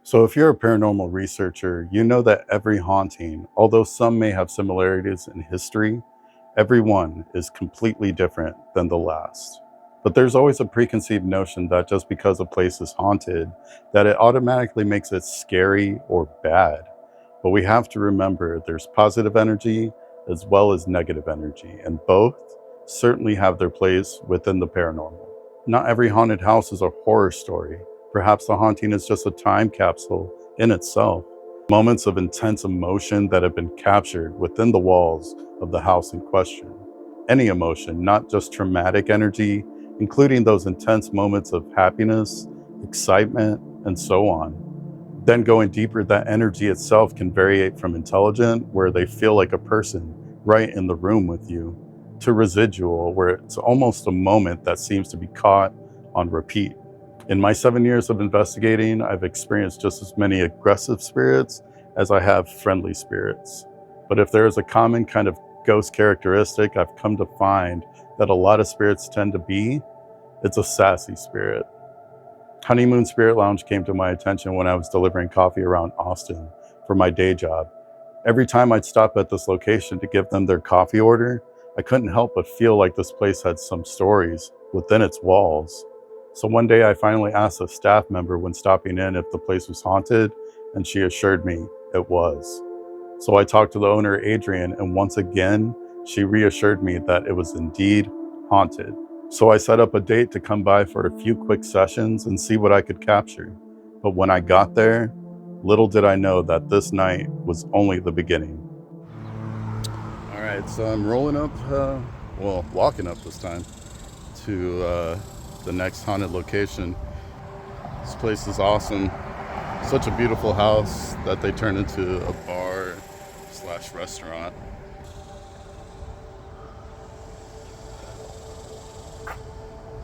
So, if you're a paranormal researcher, you know that every haunting, although some may have similarities in history, every one is completely different than the last. But there's always a preconceived notion that just because a place is haunted, that it automatically makes it scary or bad. But we have to remember there's positive energy as well as negative energy, and both certainly have their place within the paranormal. Not every haunted house is a horror story. Perhaps the haunting is just a time capsule in itself. Moments of intense emotion that have been captured within the walls of the house in question. Any emotion, not just traumatic energy, including those intense moments of happiness, excitement, and so on. Then going deeper, that energy itself can vary from intelligent, where they feel like a person right in the room with you, to residual, where it's almost a moment that seems to be caught on repeat. In my 7 years of investigating, I've experienced just as many aggressive spirits as I have friendly spirits. But if there is a common kind of ghost characteristic I've come to find that a lot of spirits tend to be, it's a sassy spirit. Honeymoon Spirit Lounge came to my attention when I was delivering coffee around Austin for my day job. Every time I'd stop at this location to give them their coffee order, I couldn't help but feel like this place had some stories within its walls. So one day I finally asked a staff member when stopping in if the place was haunted, and she assured me it was. So I talked to the owner, Adrienne, and once again, she reassured me that it was indeed haunted. So I set up a date to come by for a few quick sessions and see what I could capture. But when I got there, little did I know that this night was only the beginning. All right, so I'm rolling up, walking up this time to the next haunted location. This place is awesome. Such a beautiful house that they turned into a bar slash restaurant.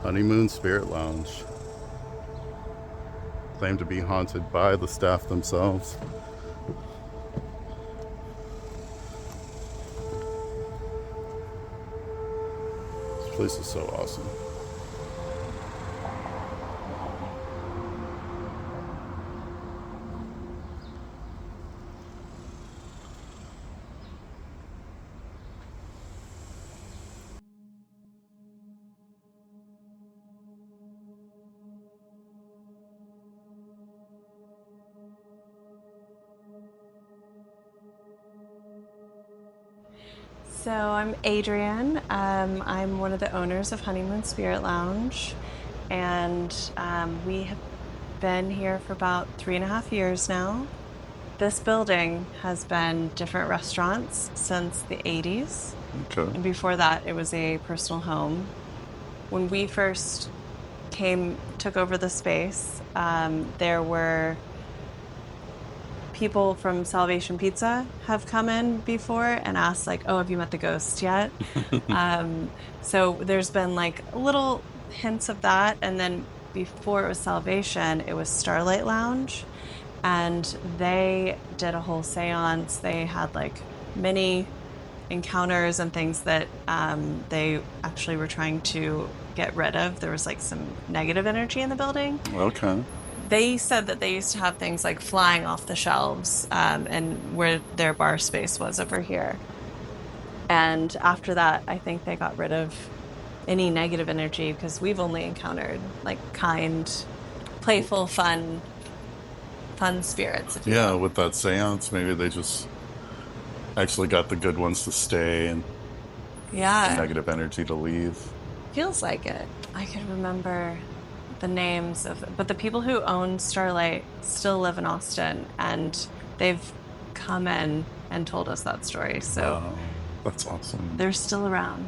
Honeymoon Spirit Lounge. Claimed to be haunted by the staff themselves. This place is so awesome. So I'm Adrienne. I'm one of the owners of Honeymoon Spirit Lounge, and we have been here for about 3.5 years now. This building has been different restaurants since the 80s, Okay. and before that it was a personal home. When we first took over the space, there were people from Salvation Pizza have come in before and asked like, oh, have you met the ghost yet? So there's been like little hints of that. And then before it was Salvation, it was Starlight Lounge, and they did a whole seance. They had like many encounters and things that they actually were trying to get rid of. There was like some negative energy in the building. Okay. They said that they used to have things like flying off the shelves, and where their bar space was over here. And after that, I think they got rid of any negative energy because we've only encountered like kind, playful, fun spirits. If you Yeah, will. with that seance, maybe they just actually got the good ones to stay and the Yeah, negative energy to leave. feels like it. I could remember the names but the people who own Starlight still live in Austin, and they've come in and told us that story. So That's awesome. they're still around.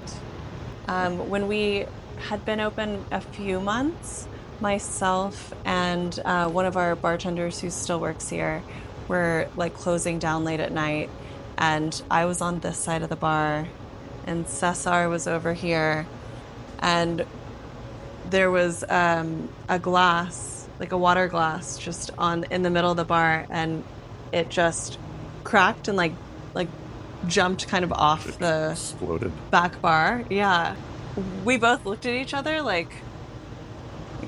When we had been open a few months, myself and one of our bartenders who still works here were like closing down late at night, and I was on this side of the bar, and Cesar was over here, and there was a glass, like a water glass, just in the middle of the bar, and it just cracked and like jumped kind of off the Exploded. back bar. Yeah. We both looked at each other like,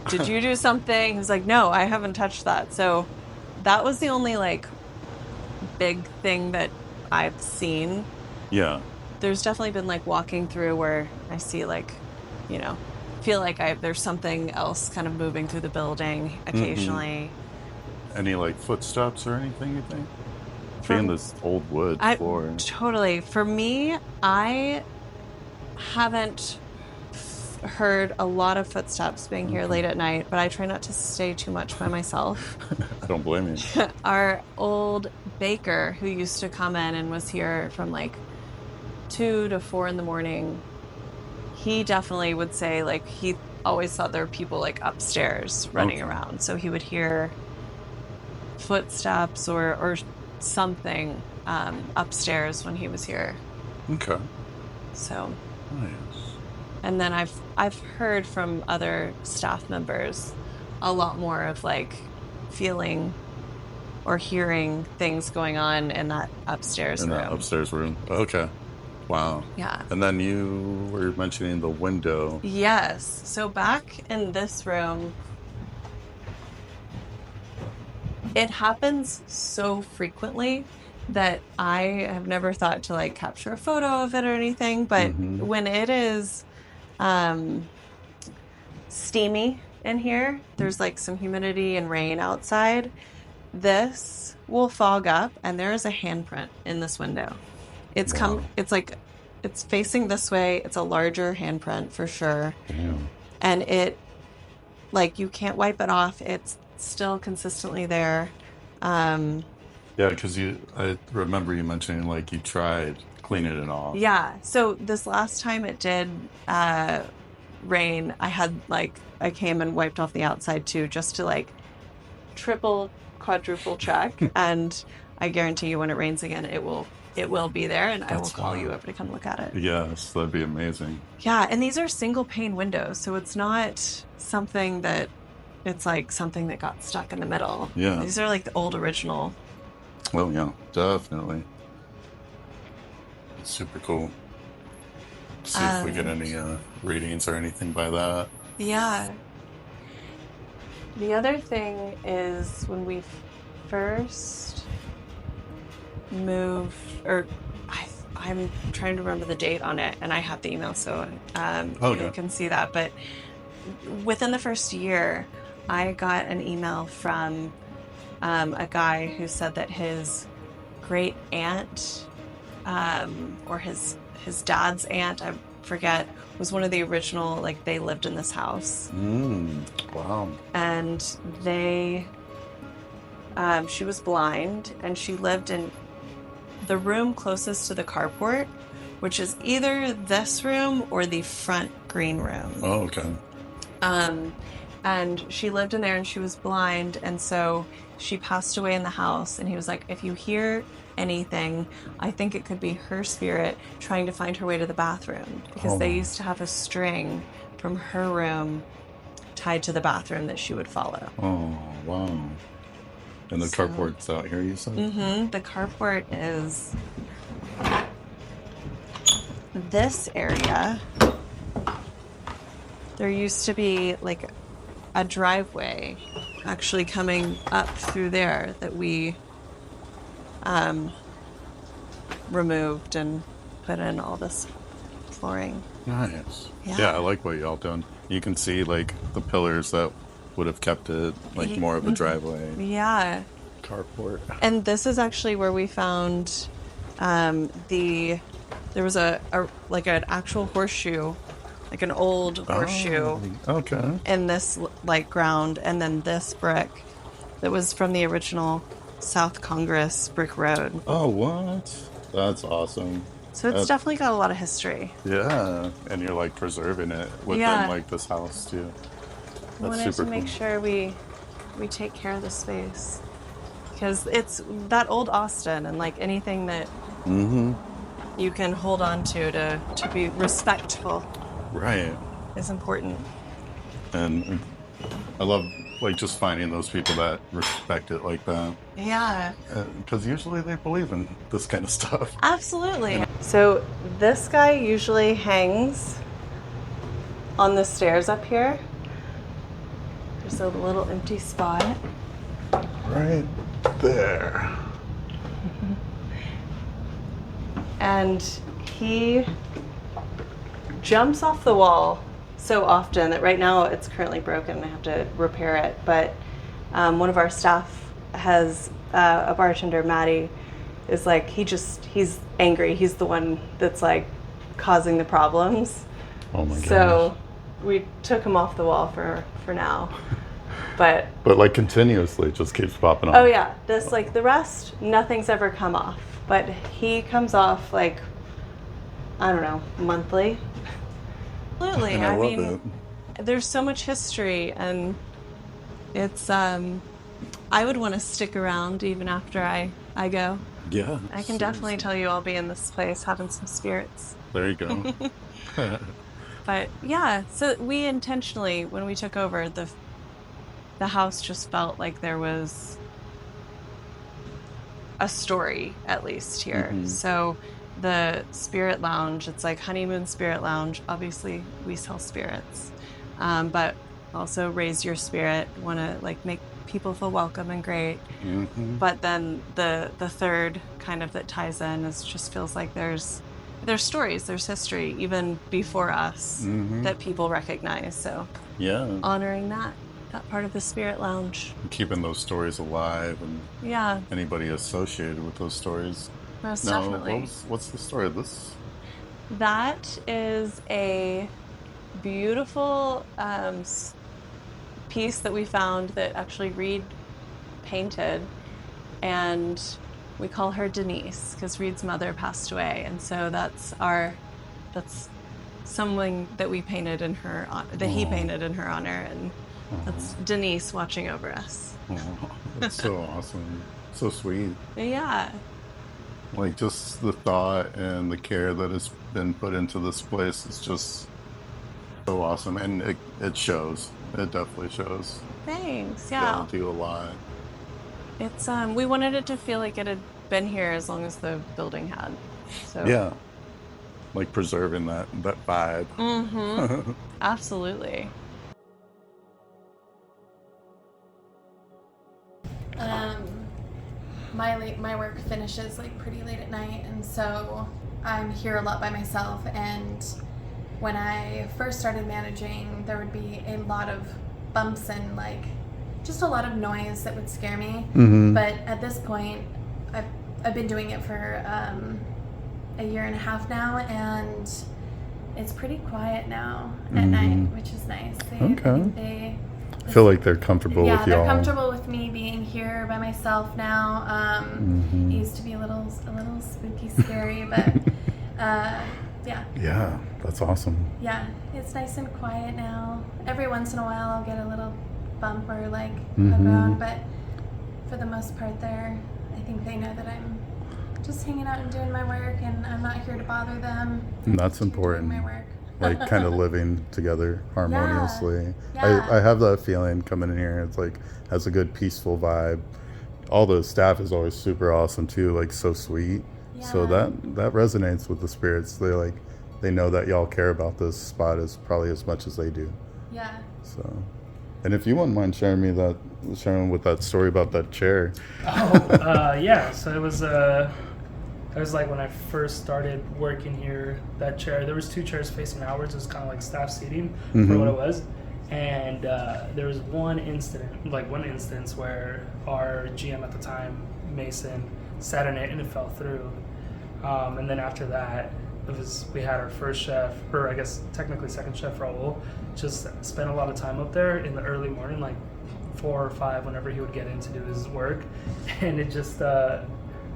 did you do something? He was like, no, I haven't touched that. So that was the only like big thing that I've seen. Yeah. There's definitely been like walking through where I see like, you know, feel like there's something else kind of moving through the building occasionally. Any like footsteps or anything, you think? For Being this old wood floor. totally. For me, I haven't heard a lot of footsteps being here late at night, but I try not to stay too much by myself. I don't blame you. Our old baker who used to come in and was here from like 2 to 4 in the morning, he definitely would say like he always thought there were people like upstairs running around. So he would hear footsteps or something upstairs when he was here. Okay. So Nice. and then I've heard from other staff members a lot more of like feeling or hearing things going on in that upstairs room. That upstairs room. Okay. Wow. Yeah. And then you were mentioning the window. Yes. So back in this room, it happens so frequently that I have never thought to like capture a photo of it or anything. But when it is steamy in here, there's like some humidity and rain outside, this will fog up and there is a handprint in this window. It's it's facing this way. It's a larger handprint for sure. Damn. And it, like, you can't wipe it off. It's still consistently there. Yeah, because I remember you mentioning like you tried cleaning it off. Yeah. So this last time it did rain, I came and wiped off the outside too, just to like triple, quadruple check. And I guarantee you when it rains again, it will be there, and I will call you over to come look at it. Yes, that'd be amazing. Yeah, and these are single pane windows, so it's not something that got stuck in the middle. Yeah. These are like the old original. Well, yeah, definitely. Super cool. See if we get any readings or anything by that. Yeah. The other thing is when we first moved, or I'm trying to remember the date on it, and I have the email, so you can see that. But within the first year, I got an email from a guy who said that his great aunt, or his dad's aunt, I forget, was one of the original, like, they lived in this house. Wow. And she was blind, and she lived in the room closest to the carport, which is either this room or the front green room. Oh, okay. And she lived in there, and she was blind, and so she passed away in the house, and he was like, if you hear anything, I think it could be her spirit trying to find her way to the bathroom, because they used to have a string from her room tied to the bathroom that she would follow. Oh, wow. And the carport's out here, you said? Mm-hmm. The carport is this area. There used to be like a driveway actually coming up through there that we removed and put in all this flooring. Nice. Yeah, I like what y'all done. You can see like the pillars that would have kept it like more of a driveway. Yeah. Carport. And this is actually where we found there was a like an actual horseshoe, like an old horseshoe. Okay. In this like ground, and then this brick that was from the original South Congress brick road. Oh, what? That's awesome. So it's definitely got a lot of history. Yeah, and you're like preserving it within like this house too. That's I wanted super to make cool. sure we take care of the space, because it's that old Austin, and like anything that you can hold on to be respectful, right, is important. And I love like just finding those people that respect it like that. Yeah. Because usually they believe in this kind of stuff. Absolutely. So this guy usually hangs on the stairs up here. There's a little empty spot. right there. And he jumps off the wall so often that right now it's currently broken. I have to repair it. But one of our staff has a bartender, Maddie, is like, he's angry. He's the one that's like causing the problems. Oh my gosh. So we took him off the wall for now. But like continuously, it just keeps popping off. oh yeah, just like the rest, nothing's ever come off. But he comes off like, I don't know, monthly. Absolutely. And I love it. There's so much history, and it's I would want to stick around even after I go. Yeah. I can definitely tell you I'll be in this place having some spirits. There you go. But yeah, so we intentionally, when we took over, the house just felt like there was a story, at least here. Mm-hmm. So the Spirit Lounge, it's like Honeymoon Spirit Lounge. Obviously, we sell spirits, but also raise your spirit. Want to like make people feel welcome and great. Mm-hmm. But then the third kind of that ties in is just feels like there's stories, there's history even before us that people recognize. So yeah, honoring that part of the Spirit Lounge, keeping those stories alive, and yeah, anybody associated with those stories. Most definitely. What's the story of this? That is a beautiful piece that we found that actually Reed painted, and we call her Denise because Reed's mother passed away, and so that's something that we painted in her that he painted in her honor, and that's Denise watching over us. That's so awesome, so sweet. Yeah. Like just the thought and the care that has been put into this place is just so awesome, and it shows. It definitely shows. Thanks. Yeah. Y'all do a lot. It's we wanted it to feel like it had been here as long as the building had. So yeah, like preserving that vibe. Mm-hmm. Absolutely. My work finishes like pretty late at night, and so I'm here a lot by myself. And when I first started managing, there would be a lot of bumps and like just a lot of noise that would scare me. But at this point, I've been doing it for a year and a half now, and it's pretty quiet now at night, which is nice. I feel like they're comfortable with y'all. Yeah, they're comfortable with me being here by myself now. It used to be a little spooky, scary, but yeah. Yeah, that's awesome. Yeah, it's nice and quiet now. Every once in a while I'll get a little bump or like bug around, but for the most part I think they know that I'm just hanging out and doing my work, and I'm not here to bother them. And that's important. Doing my work. Like kind of living together harmoniously. Yeah. I have that feeling coming in here. It's like has a good peaceful vibe. All the staff is always super awesome too, like so sweet. Yeah. So that resonates with the spirits. They know that y'all care about this spot as probably as much as they do. Yeah. So, and if you wouldn't mind sharing with that story about that chair. Yeah. So it was like when I first started working here, that chair, there was 2 chairs facing outwards. It was kind of like staff seating for what it was. And there was one instance where our GM at the time, Mason, sat in it and it fell through. And then after that, we had our first chef, or I guess technically second chef, Raul, just spent a lot of time up there in the early morning, like 4 or 5, whenever he would get in to do his work. And it just...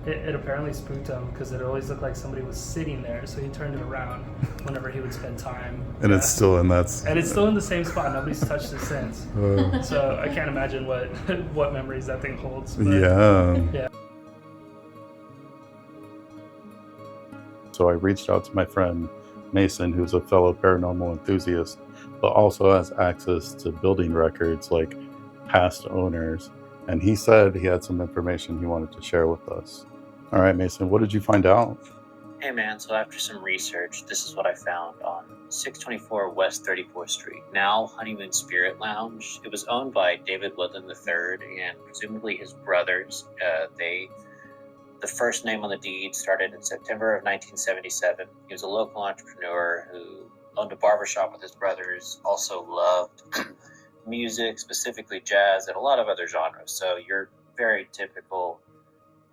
It apparently spooked him because it always looked like somebody was sitting there, so he turned it around whenever he would spend time. And it's still in that. And it's still in the same spot. Nobody's touched it since. So I can't imagine what memories that thing holds. But yeah. So I reached out to my friend Mason, who's a fellow paranormal enthusiast, but also has access to building records like past owners. And he said he had some information he wanted to share with us. All right, Mason, what did you find out? Hey man, so after some research, this is what I found on 624 West 34th Street, now Honeymoon Spirit Lounge. It was owned by David Woodland III and presumably his brothers. The first name on the deed started in September of 1977. He was a local entrepreneur who owned a barbershop with his brothers, also loved music, specifically jazz, and a lot of other genres. So you're very typical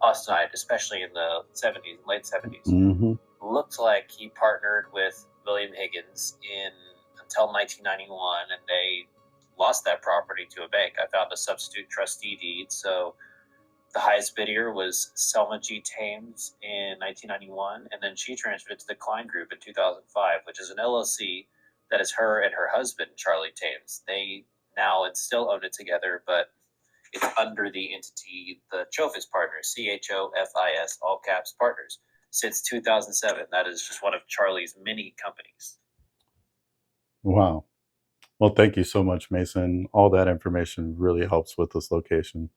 Austinite, especially in the 70s, late 70s. Mm-hmm. Looked like he partnered with William Higgins until 1991, and they lost that property to a bank. I found a substitute trustee deed, so the highest bidder was Selma G. Thames in 1991, and then she transferred it to the Klein Group in 2005, which is an LLC that is her and her husband, Charlie Thames. They now still own it together, but it's under the entity, the Chofis Partners, CHOFIS, all caps Partners, since 2007. That is just one of Charlie's many companies. Wow. Well, thank you so much, Mason. All that information really helps with this location.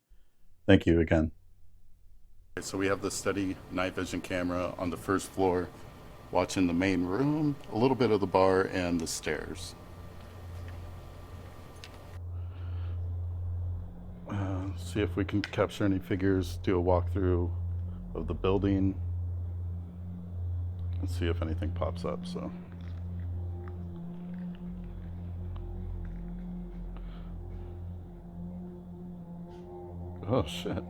Thank you again. So we have the steady night vision camera on the first floor, watching the main room, a little bit of the bar, and the stairs. See if we can capture any figures, do a walkthrough of the building, and see if anything pops up. So. Oh, shit.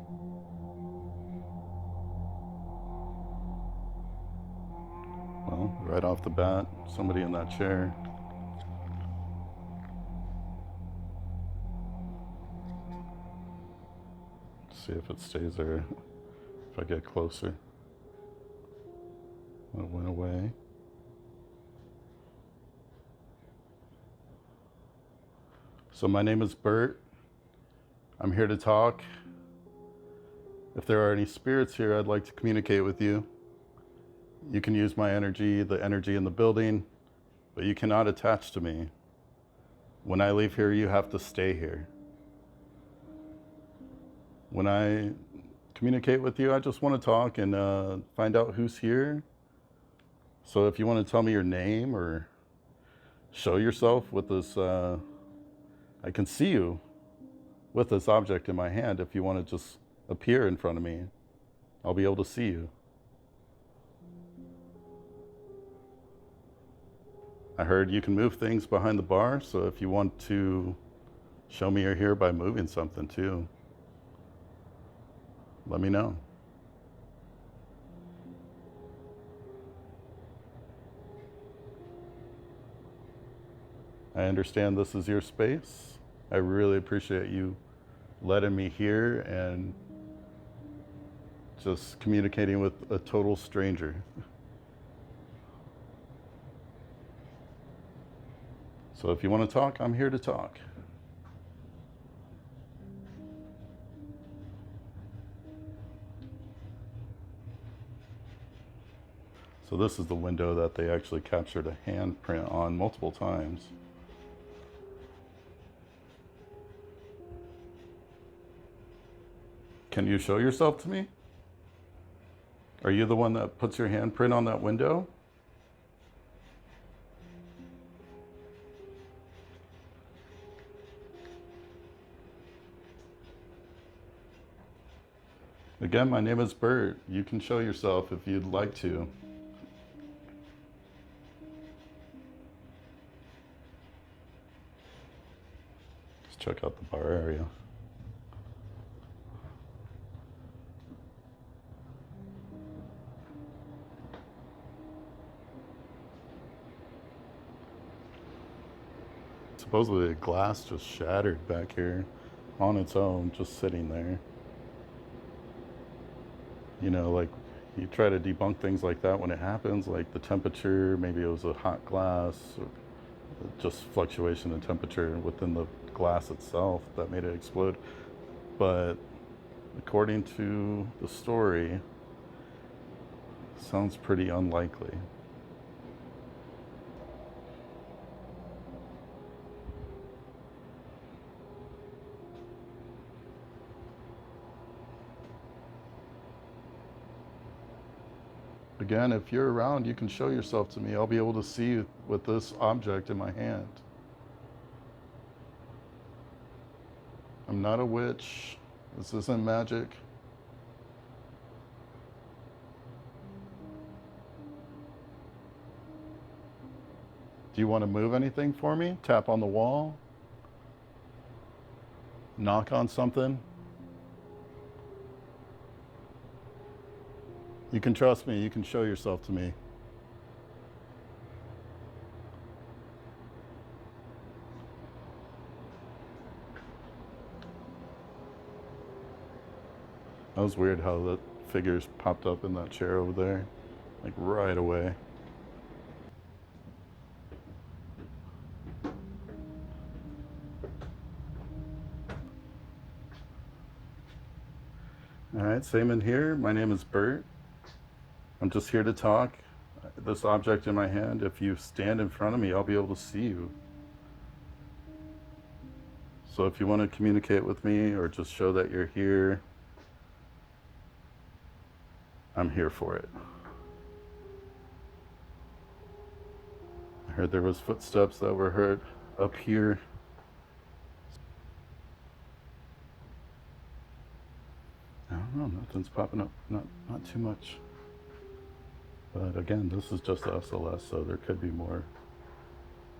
Well, right off the bat, somebody in that chair. See if it stays there if I get closer. It went away. So my name is Bert. I'm here to talk. If there are any spirits here, I'd like to communicate with you. You can use my energy, the energy in the building, but you cannot attach to me. When I leave here, you have to stay here. When I communicate with you, I just want to talk and find out who's here. So if you want to tell me your name or show yourself with this, I can see you with this object in my hand. If you want to just appear in front of me, I'll be able to see you. I heard you can move things behind the bar, so if you want to show me you're here by moving something too, let me know. I understand this is your space. I really appreciate you letting me here and just communicating with a total stranger. So if you want to talk, I'm here to talk. So this is the window that they actually captured a handprint on multiple times. Can you show yourself to me? Are you the one that puts your handprint on that window? Again, my name is Bert. You can show yourself if you'd like to. Let's check out the bar area. Supposedly the glass just shattered back here on its own, just sitting there. You know, like you try to debunk things like that when it happens, like the temperature, maybe it was a hot glass, or just fluctuation in temperature within the glass itself that made it explode. But according to the story, sounds pretty unlikely. Again, if you're around, you can show yourself to me. I'll be able to see you with this object in my hand. I'm not a witch. This isn't magic. Do you want to move anything for me? Tap on the wall? Knock on something? You can trust me. You can show yourself to me. That was weird how the figures popped up in that chair over there, like right away. All right, same in here. My name is Bert. I'm just here to talk. This object in my hand, if you stand in front of me, I'll be able to see you. So if you want to communicate with me or just show that you're here, I'm here for it. I heard there was footsteps that were heard up here. I don't know, nothing's popping up, not too much. But again, this is just the SLS, so there could be more.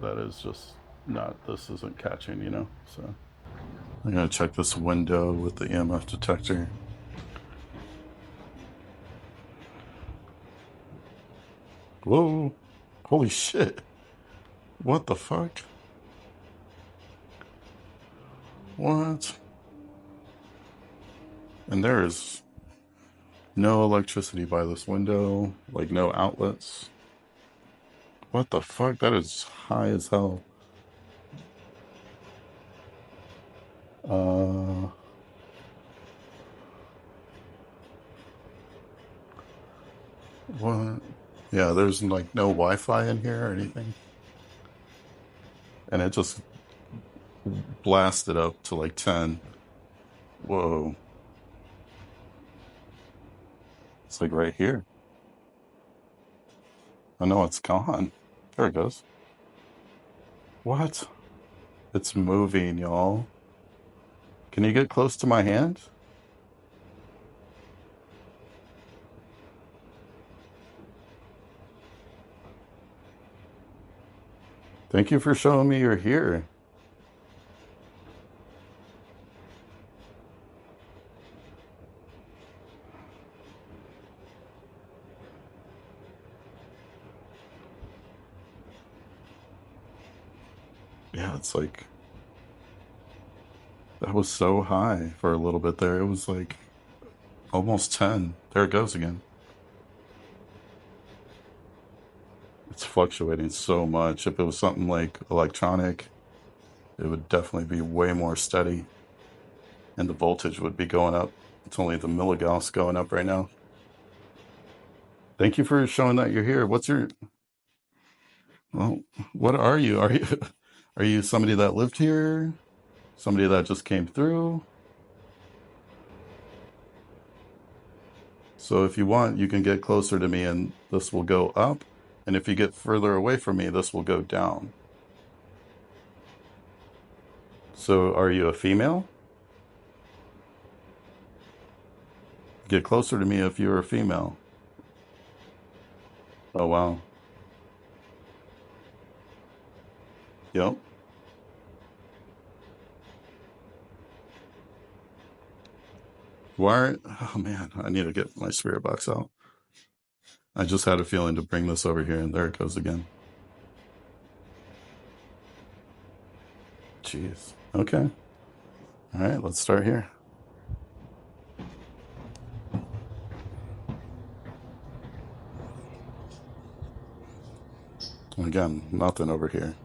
That is just not, this isn't catching, you know, so. I'm gonna check this window with the E.M.F detector. Whoa, holy shit. What the fuck? What? And there is no electricity by this window, like no outlets. What the fuck? That is high as hell. What? Yeah, there's like no Wi-Fi in here or anything. And it just blasted up to like 10. Whoa. It's like right here. I know it's gone. There it goes. What? It's moving, y'all. Can you get close to my hand? Thank you for showing me you're here. Yeah, it's like, that was so high for a little bit there. It was like almost 10. There it goes again. It's fluctuating so much. If it was something like electronic, it would definitely be way more steady and the voltage would be going up. It's only the milligauss going up right now. Thank you for showing that you're here. What's your, well, what are you? Are you somebody that lived here? Somebody that just came through? So if you want, you can get closer to me and this will go up. And if you get further away from me, this will go down. So are you a female? Get closer to me if you're a female. Oh, wow. Yep. Why? Oh man, I need to get my spirit box out. I just had a feeling to bring this over here, and there it goes again. Jeez. Okay. All right, let's start here. Again, nothing over here.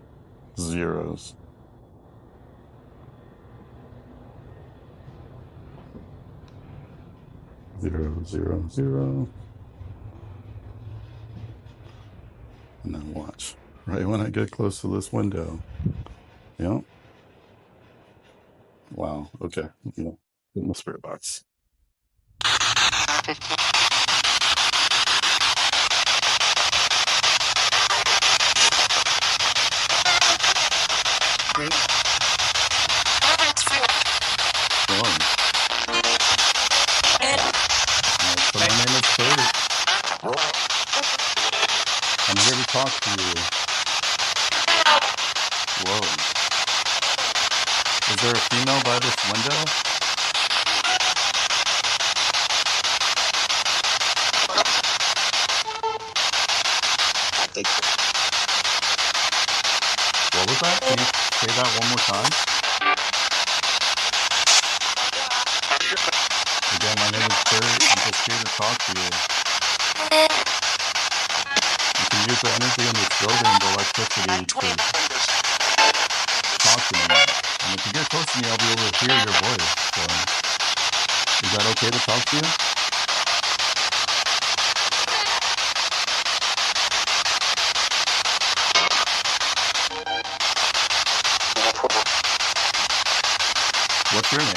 Zeros. Zero, zero, zero. And then watch. Right when I get close to this window. Yep. Wow. Okay. Yeah. In the spirit box. you? Whoa. Is there a female by this window? What was that? Can you say that one more time? Again, my name is Bert. I'm just here to talk to you. You can use the energy in this building, the electricity, to talk to me. And if you get close to me, I'll be able to hear your voice. So, is that okay to talk to you? What's your name?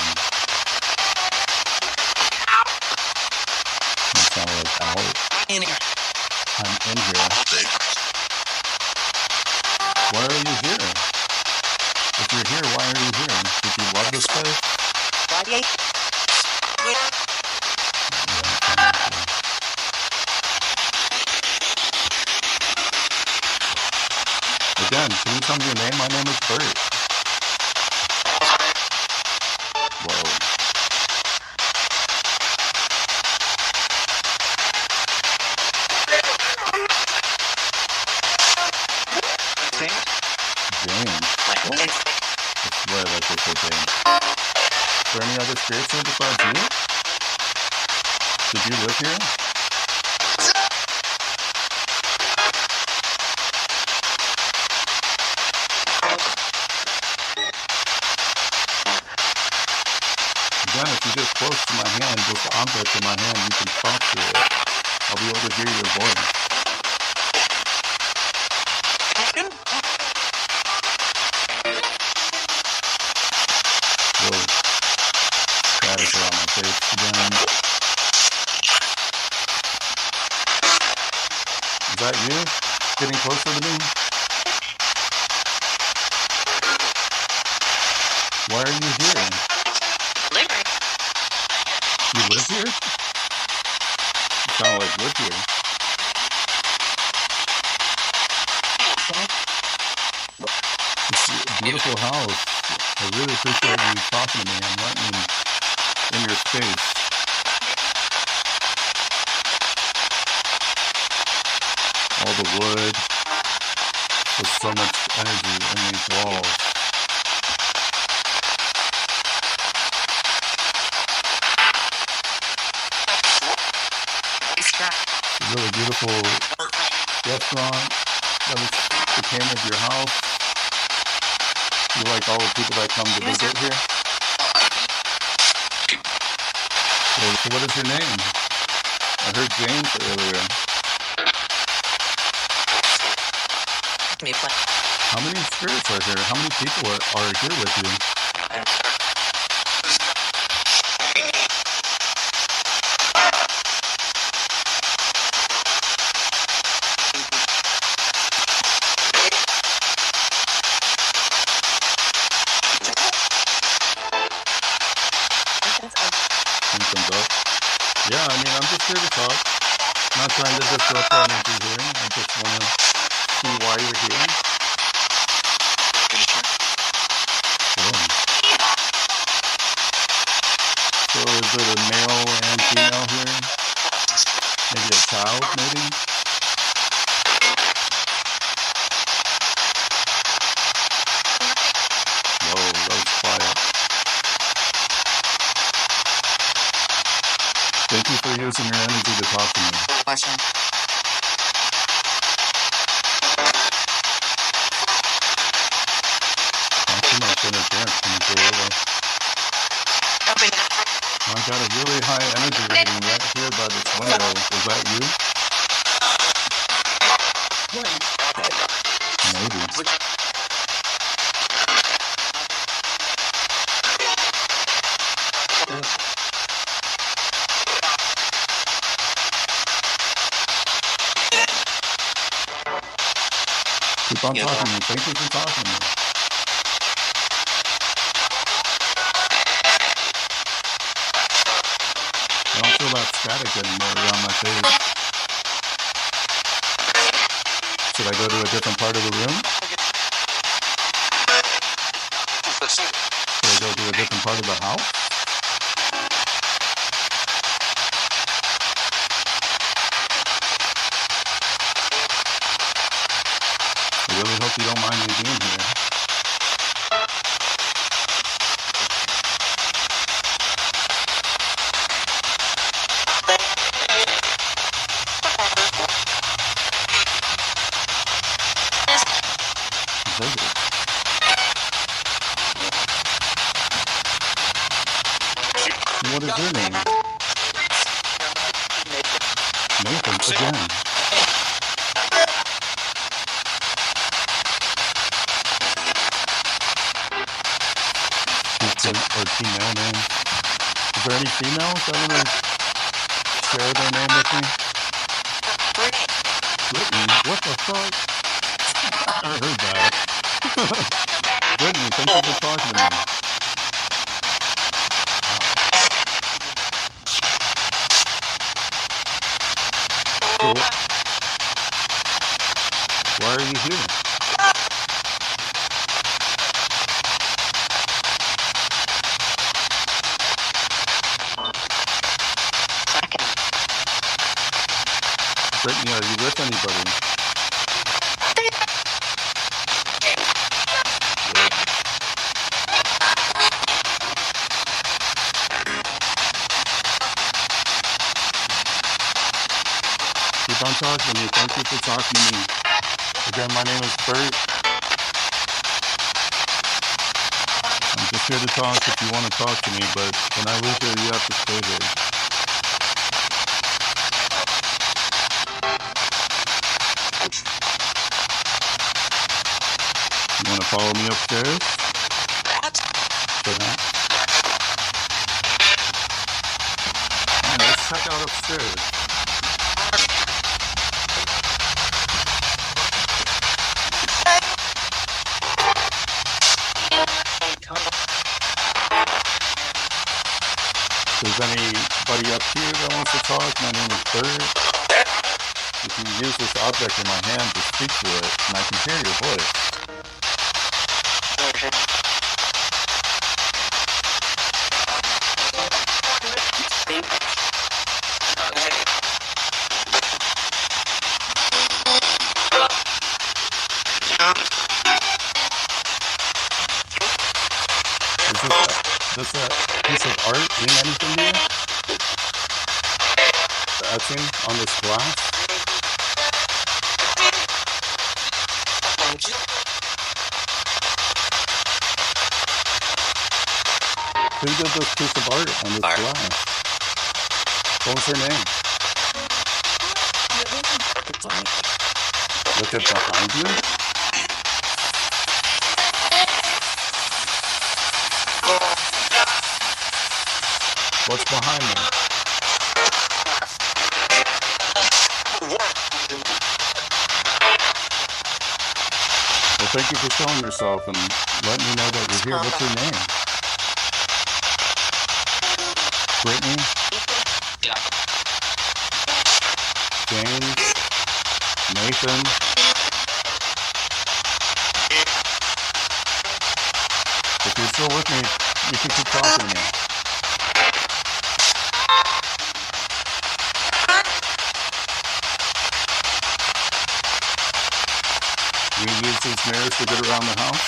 That sounded like out. I'm in here. Why are you here? If you're here, why are you here? Did you love this place? Again, can you tell me your name? My name is Bert. Whoa. James. I swear like this is James. Is there any other spirits here besides you? Did you live here? Again, if you get close to my hand, this object in my hand, you can talk to it. I'll be able to hear your voice. Whoa. Static around my face again. Is that you? Getting closer to me? Why are you here? You live here? You sound like live here. It's a beautiful house. I really appreciate you talking to me and letting me in your space. All the wood. There's so much energy in these walls. It's a really beautiful restaurant that became of your house. You like all the people that come to visit here? So what is your name? I heard James earlier. How many spirits are here? How many people are here with you? Comes up. Yeah, I mean, I'm just here to talk. I'm not trying to disrupt our energy here. I just want to see why you're here. Cool. So is it a male and female here? Maybe a child, maybe? Whoa, that was quiet. Thank you for using your energy to talk to me. Question. Not too much interference coming through over. I got a really high energy reading right here by this window. Was that you? Maybe. Keep on talking to me. Thank you for talking to me. I don't feel that static anymore around my face. Should I go to a different part of the room? Should I go to a different part of the house? I really hope you don't mind me being here. What is your name? Nathan, again. Or female name. Is there any females that want to share their name with me? Brittany, what the fuck? I heard that. Brittany, thank you for talking to me. Cool. Why are you here? Brittany, are you with anybody? Keep on talking to me. Thank you for talking to me. Again, my name is Bert. I'm just here to talk if you want to talk to me, but when I leave here, you have to stay here. You want to follow me upstairs? Alright, let's check out upstairs. If there's anybody up here that wants to talk, my name is Bert. You can use this object in my hand to speak to it, and I can hear your voice. Does that piece of art mean anything to you? The etching on this glass? Who did this piece of art on this glass? What was her name? Look at behind you. What's behind me? Well, thank you for showing yourself and letting me know that you're here. What's your name? Brittany? James? Nathan? If you're still with me, you can keep talking to me. You use these mirrors to get around the house?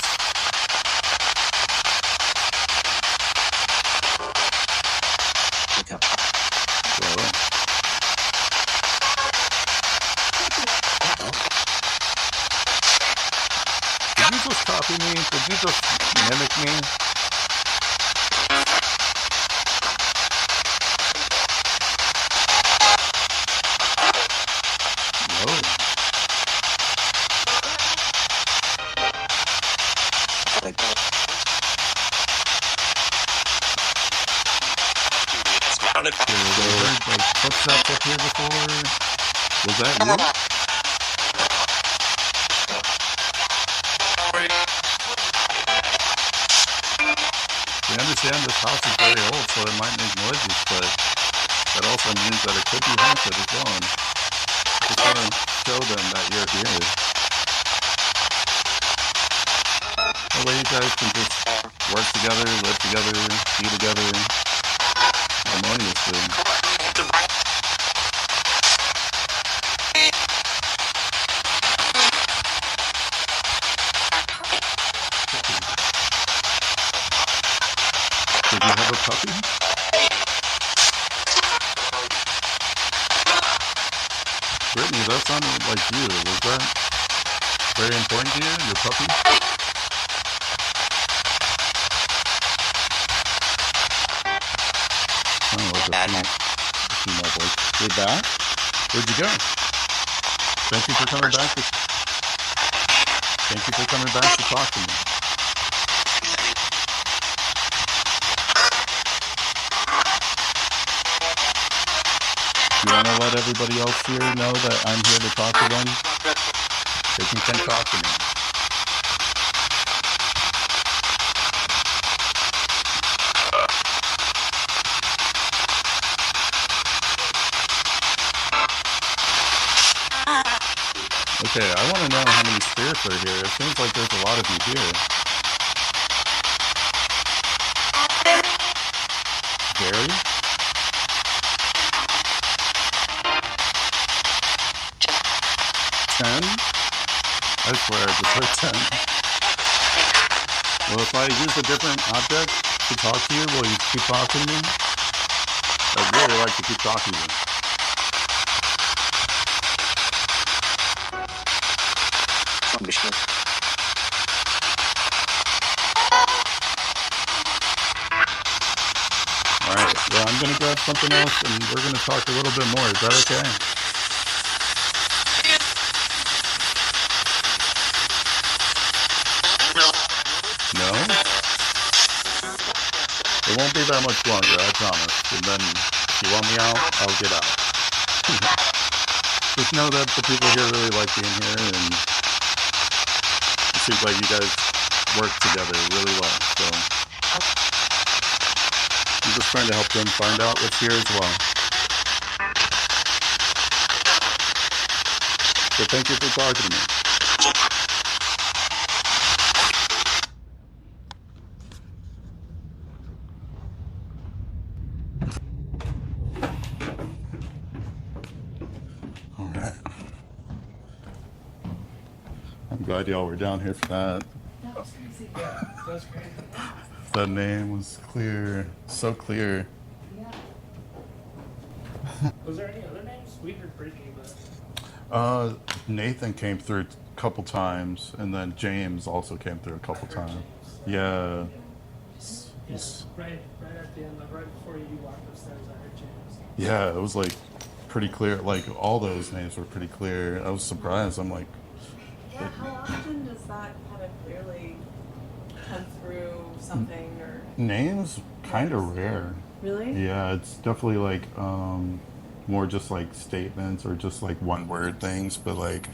Whoa. Did you just copy me? Did you just mimic me? No. I heard like footsteps up here before. Was that you? We understand this house is very old, so it might make noises, but that also means that it could be haunted as well. And just want to show them that you're here. That way you guys can just work together, live together, be together harmoniously. Did you have a puppy? Brittany, that sounded like you. Was that very important to you, your puppy? Sounded like a female voice. You're back? Where'd you go? Thank you for coming back to talk to me. You want to let everybody else here know that I'm here to talk to them? They can come talk to me. Okay, I want to know how many spirits are here. It seems like there's a lot of you here. Very? 10? I swear I just heard 10. Well, if I use a different object to talk to you, will you keep talking to me? I'd really like to keep talking to you. Alright, well, I'm going to grab something else and we're going to talk a little bit more. Is that okay? No? It won't be that much longer, I promise. And then if you want me out, I'll get out. Just know that the people here really like being here, and it seems like you guys work together really well. So I'm just trying to help them find out what's here as well. So thank you for talking to me. Alright. I'm glad y'all were down here for that. That was crazy. Yeah, that was great. The name was clear. So clear. Yeah. Was there any other names? We heard Brittany, but Nathan came through a couple times, and then James also came through a couple times. James. Yeah. Yeah, right at the end, like right before you walked upstairs, I heard James. Yeah, it was like pretty clear. Like all those names were pretty clear. I was surprised. I'm like, Yeah, how often does that kind of clearly come through something or names kind of rare. really? Yeah, it's definitely like more just like statements or just like one word things. But like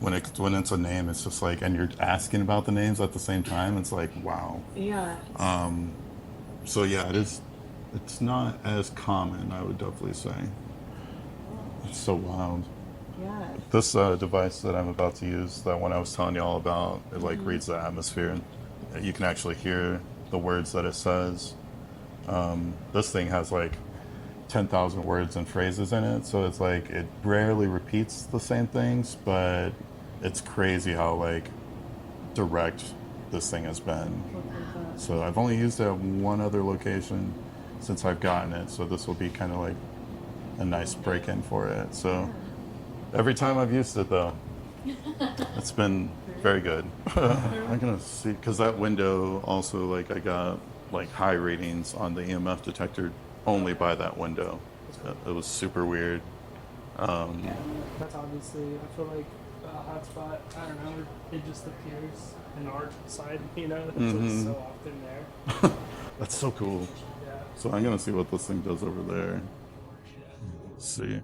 when it's a name, it's just like, and you're asking about the names at the same time. It's like, wow. Yeah. So yeah, it's not as common, I would definitely say. It's so wild. Yeah. This device that I'm about to use, that one I was telling you all about, it like reads the atmosphere. And you can actually hear the words that it says. This thing has like 10,000 words and phrases in it, so it's like it rarely repeats the same things, but it's crazy how like direct this thing has been. So I've only used it at one other location since I've gotten it, so this will be kind of like a nice break-in for it. So every time I've used it though, it's been very good. I'm gonna see, because that window also, like I got like high ratings on the E.M.F detector only by that window. It was super weird. That's obviously, I feel like a hotspot, I don't know, it just appears in our side, you know, it's like so often there. That's so cool. Yeah. So I'm gonna see what this thing does over there. Let's see.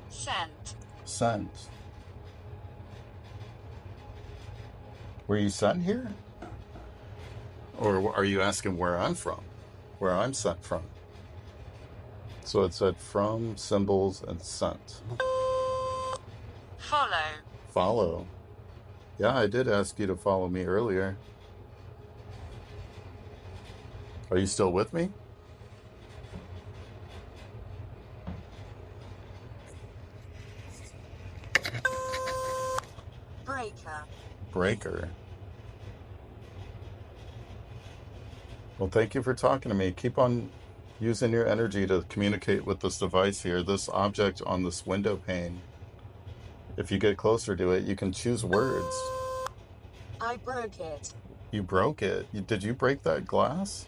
Sent. Sent. Were you sent here? Or are you asking where I'm from? Where I'm sent from? So it said from, symbols, and sent. Follow. Follow. Yeah, I did ask you to follow me earlier. Are you still with me? Breaker. Breaker. Well, thank you for talking to me. Keep on using your energy to communicate with this device here, this object on this window pane. If you get closer to it, you can choose words. I broke it. You broke it. Did you break that glass?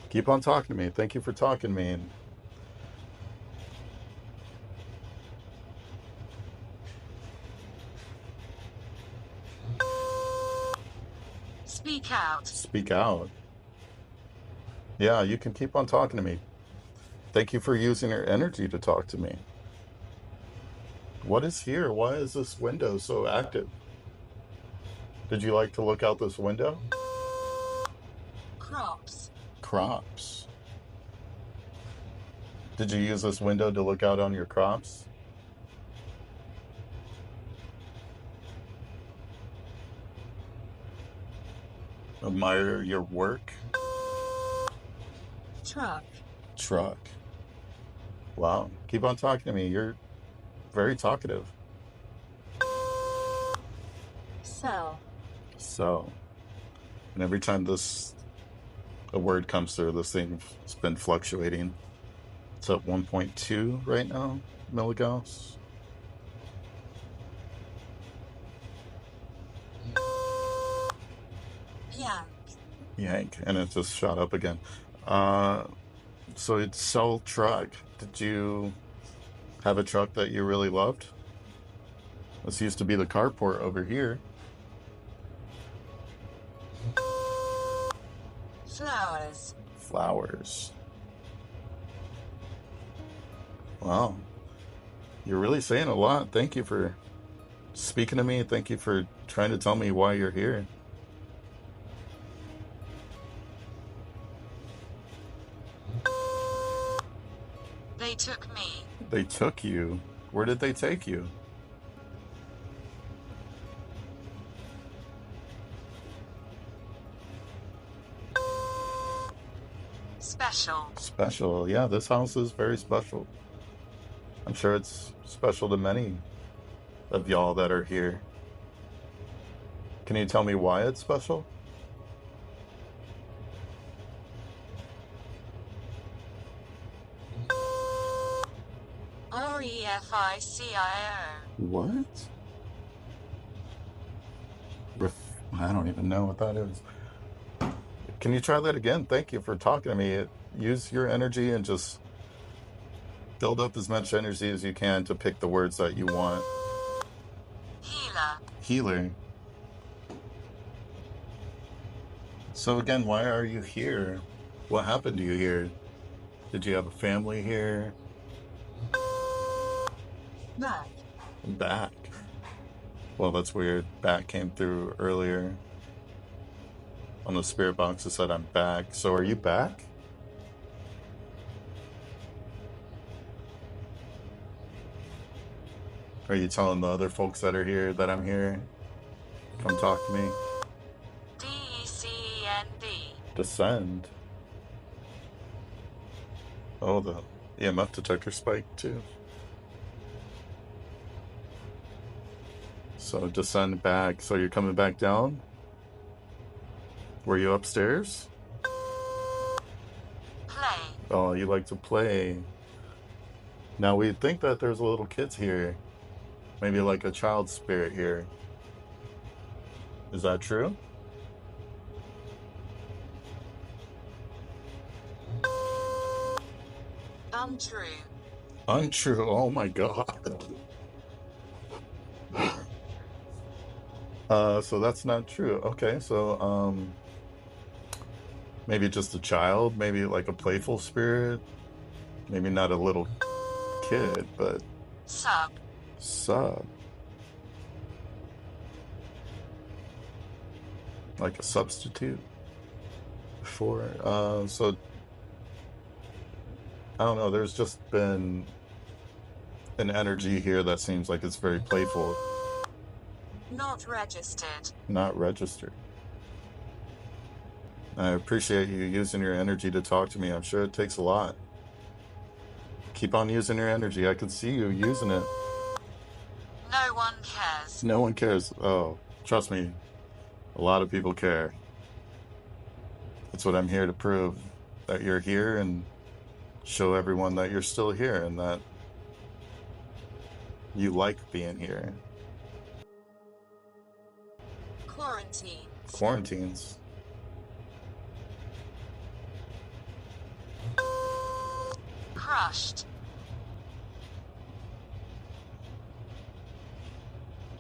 Keep on talking to me. Thank you for talking to me. Speak out. Speak out. Yeah, you can keep on talking to me. Thank you for using your energy to talk to me. What is here? Why is this window so active? Did you like to look out this window? Crops. Crops. Did you use this window to look out on your crops? Admire your work? Truck. Truck. Wow. Keep on talking to me. You're very talkative. Sell. So, and every time a word comes through, this thing's been fluctuating. It's at 1.2 right now, milligauss. Yank. Yank, and it just shot up again. So it's sell truck. Did you have a truck that you really loved? This used to be the carport over here. Flowers. Flowers. Wow. You're really saying a lot. Thank you for speaking to me. Thank you for trying to tell me why you're here. They took me. They took you. Where did they take you? Special. Special. Yeah, this house is very special. I'm sure it's special to many of y'all that are here. Can you tell me why it's special? REFICIO. What? I don't even know what that is. Can you try that again? Thank you for talking to me. Use your energy and just build up as much energy as you can to pick the words that you want. Healer. Healer. So again, why are you here? What happened to you here? Did you have a family here? Back. Back. Well, that's weird. Back came through earlier. On the spirit box, it said I'm back. So are you back? Are you telling the other folks that are here that I'm here? Come talk to me. DECEND. Descend. Oh, the E.M.F detector spiked too. So descend back. So you're coming back down? Were you upstairs? Play. Oh, you like to play. Now we'd think that there's little kids here. Maybe like a child spirit here. Is that true? Untrue. Untrue. Oh my god. So that's not true. Okay, so Maybe just a child, maybe like a playful spirit, maybe not a little kid, but Sub. sub, like a substitute for. So I don't know. There's just been an energy here that seems like it's very playful, Not registered. not registered. I appreciate you using your energy to talk to me. I'm sure it takes a lot. Keep on using your energy. I can see you using it. No one cares. No one cares. Oh, trust me, a lot of people care. That's what I'm here to prove, that you're here and show everyone that you're still here and that you like being here. Quarantine. Quarantines. Crushed.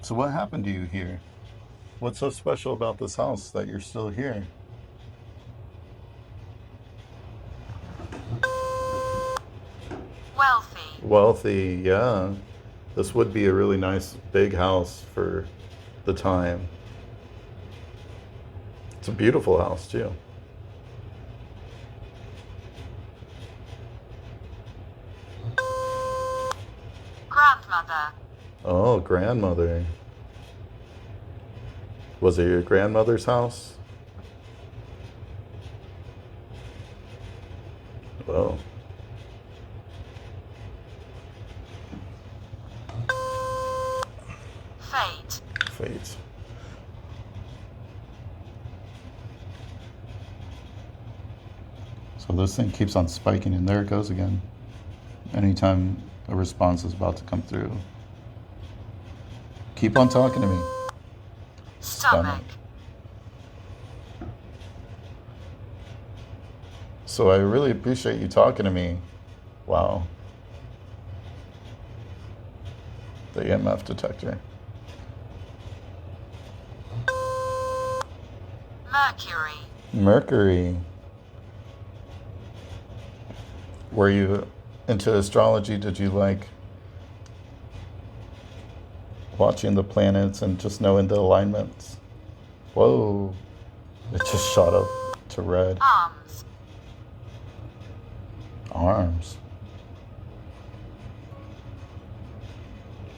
So what happened to you here? What's so special about this house that you're still here? Wealthy. Wealthy, yeah. This would be a really nice big house for the time. It's a beautiful house too. Grandmother. Oh, grandmother. Was it your grandmother's house? Well, Fate. fate. So this thing keeps on spiking, and there it goes again. Anytime a response is about to come through. Keep on talking to me. Stomach. So I really appreciate you talking to me. Wow. The E.M.F detector. Mercury. Mercury. Were you into astrology? Did you like watching the planets and just knowing the alignments? Whoa. It just shot up to red. Arms. Arms.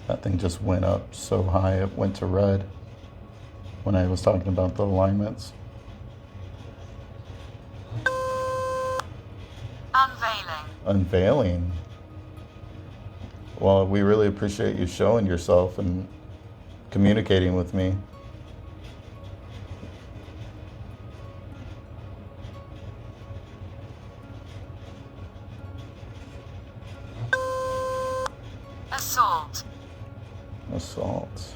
That thing just went up so high it went to red when I was talking about the alignments. Unveiling. Unveiling. Well, we really appreciate you showing yourself and communicating with me. Assault. Assault.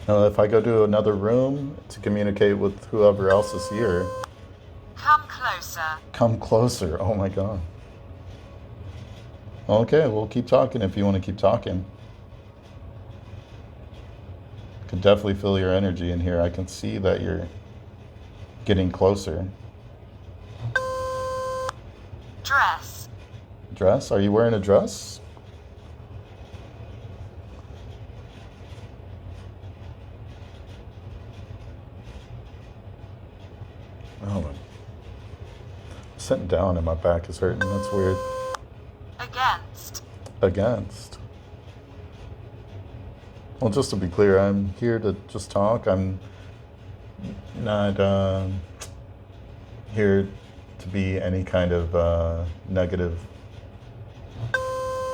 Now, if I go to another room to communicate with whoever else is here, Come closer. come closer. Oh my God. Okay, we'll keep talking if you want to keep talking. I can definitely feel your energy in here. I can see that you're getting closer. Dress. Dress? Are you wearing a dress? Oh, I'm sitting down and my back is hurting. That's weird. Against. Against. Well, just to be clear, I'm here to just talk. I'm not here to be any kind of negative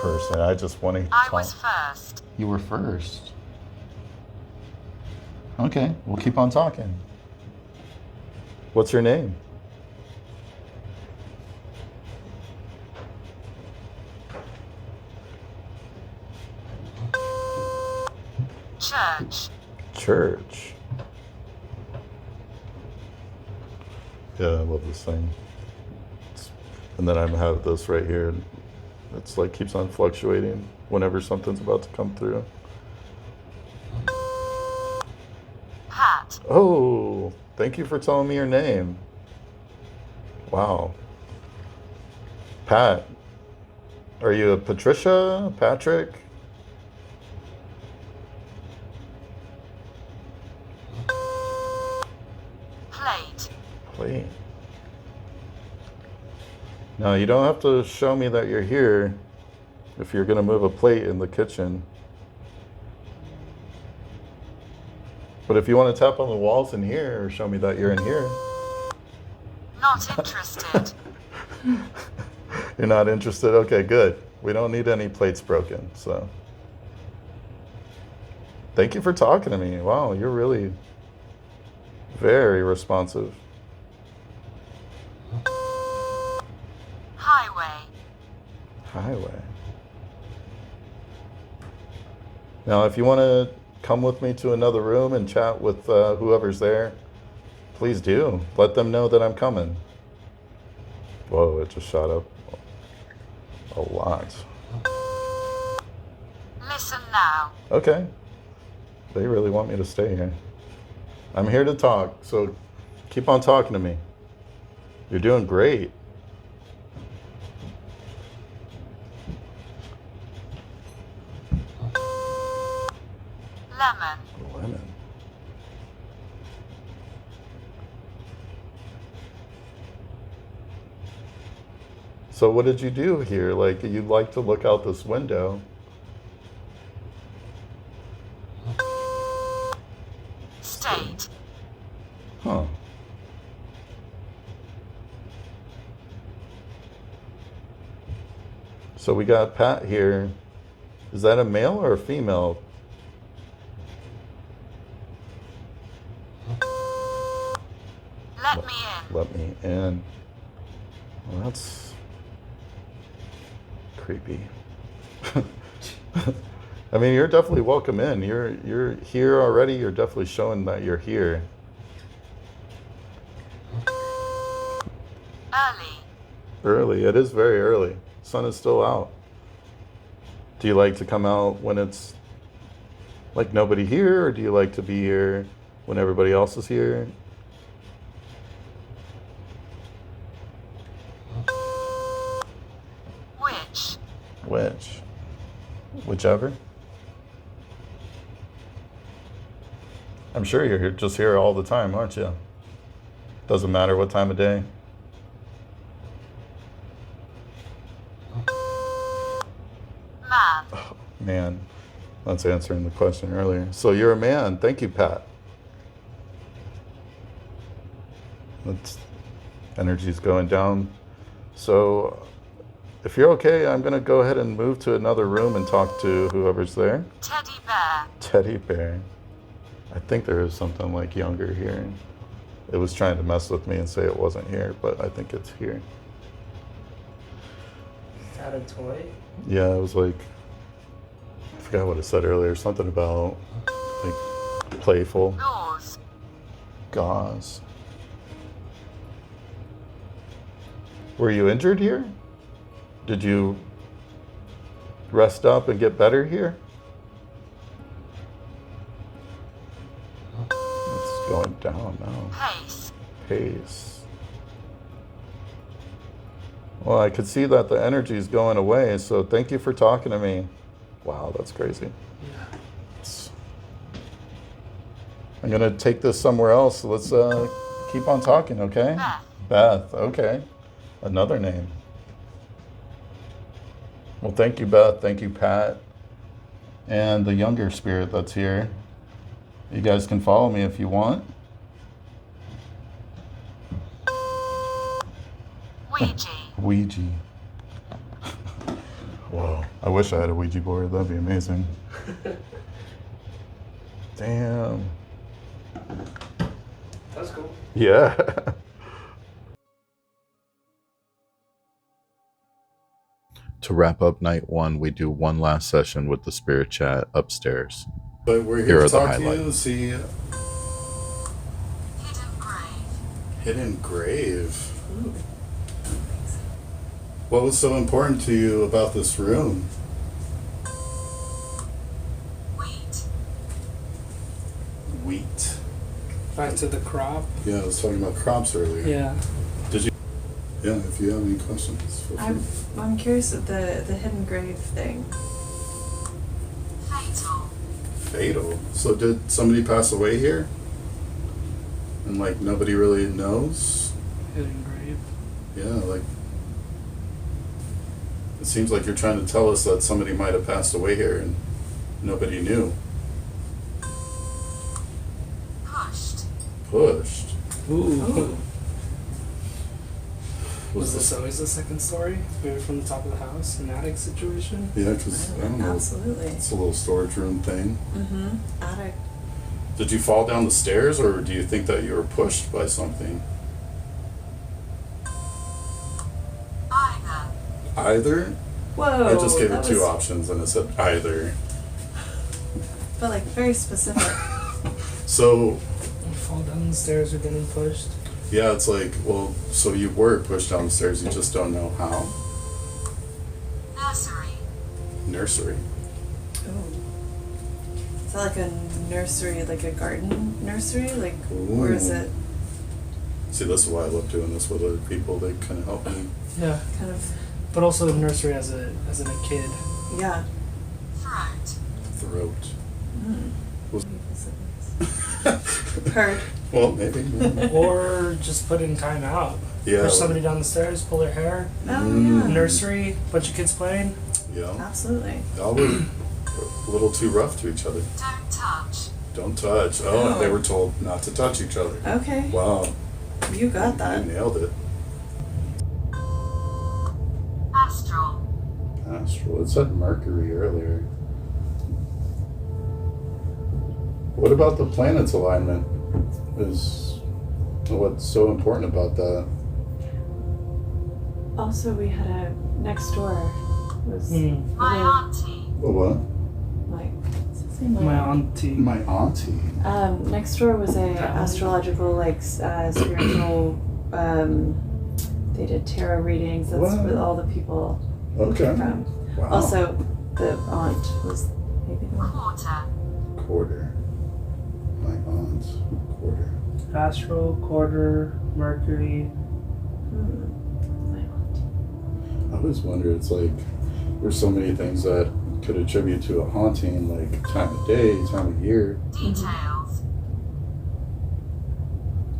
person. I just want to I talk. was first. You were first. Okay, we'll keep on talking. What's your name? Church. Church. Yeah, I love this thing. And then I have this right here. It's like keeps on fluctuating whenever something's about to come through. Pat. Oh, thank you for telling me your name. Wow. Pat. Are you a Patricia? Patrick? Plate. Wait. Now, you don't have to show me that you're here if you're going to move a plate in the kitchen. But if you want to tap on the walls in here or show me that you're in here. Not interested. You're not interested? Okay, good. We don't need any plates broken, so. Thank you for talking to me. Wow, you're really very responsive. Highway. Highway. Now, if you want to come with me to another room and chat with whoever's there, please do. Let them know that I'm coming. Whoa, it just shot up a lot. Listen now. Okay. They really want me to stay here. I'm here to talk, so keep on talking to me. You're doing great. Lemon. Lemon. So what did you do here? Like, you'd like to look out this window. State. Huh. So we got Pat here. Is that a male or a female? Let me in. Let me in. Well, that's creepy. I mean, you're definitely welcome in. You're here already. You're definitely showing that you're here. Early. Early. It is very early. Sun is still out. Do you like to come out when it's like nobody here, or do you like to be here when everybody else is here? Which. Which? Whichever. I'm sure you're just here all the time, aren't you? Doesn't matter what time of day. Man. Oh, man, that's answering the question earlier. So you're a man. Thank you, Pat. That's energy's going down. So if you're okay, I'm gonna go ahead and move to another room and talk to whoever's there. Teddy bear. Teddy bear. I think there is something like younger here. It was trying to mess with me and say it wasn't here, but I think it's here. Is that a toy? Yeah, it was like, I forgot what it said earlier. Something about like playful. Gauze. Gauze. Were you injured here? Did you rest up and get better here? It's going down now. Pace. Pace. Well, I could see that the energy is going away, so thank you for talking to me. Wow, that's crazy. Yeah. I'm gonna take this somewhere else. So let's keep on talking, okay? Beth. Beth, okay. Another name. Well, thank you, Beth. Thank you, Pat. And the younger spirit that's here. You guys can follow me if you want. Ouija. Ouija. Whoa. I wish I had a Ouija board. That'd be amazing. Damn. That's cool. Yeah. To wrap up night one, we do one last session with the spirit chat upstairs. But we're here to talk to you. See, Hidden grave. hidden grave. Ooh. What was so important to you about this room? Wheat. Wheat. Back to the crop. Yeah, I was talking about crops earlier. Yeah. Yeah, if you have any questions, feel free. I'm curious of the hidden grave thing. Fatal. Fatal. So did somebody pass away here? And like nobody really knows? Hidden grave. Yeah, like it seems like you're trying to tell us that somebody might have passed away here and nobody knew. Pushed. Pushed. Ooh. Was this always the second story? Maybe from the top of the house, an attic situation? Yeah, because I don't know. Absolutely. It's a little storage room thing. Mm-hmm. Attic. Did you fall down the stairs or do you think that you were pushed by something? Either. Either? Whoa. I just gave her that two was- options and it said either. But like very specific. So, You fall down the stairs or getting pushed? yeah, it's like, well, so you were pushed down the stairs, you just don't know how. Nursery. Nursery. Oh. Is that like a nursery, like a garden nursery? Like, or is Ooh. it See, this is why I love doing this with other people. They kind of help me. Yeah. kind of, But also in nursery as a kid. yeah. Throat. Throat. Mm. Was- Heard. Well, maybe. Or just put in time out. Yeah. Push somebody down the stairs, pull their hair. Oh, Mm. yeah. Nursery, bunch of kids playing. Yeah. Absolutely. Y'all were a little too rough to each other. Don't touch. Don't touch. Oh, and they were told not to touch each other. Okay. Wow. You got that. You nailed it. Astral. Astral. It said Mercury earlier. What about the planets alignment? What's so important about that? Also, we had a next door was My auntie. Oh, what? like, what's his name? My auntie. My auntie. Next door was a astrological, like, spiritual, they did tarot readings. That's What? with all the people Okay. from. Wow. Also, the aunt was maybe the one. Quarter. Quarter. My aunt. Quarter. Astral, quarter, Mercury. My aunt. I always wonder, it's like, there's so many things that could attribute to a haunting, like time of day, time of year. Details.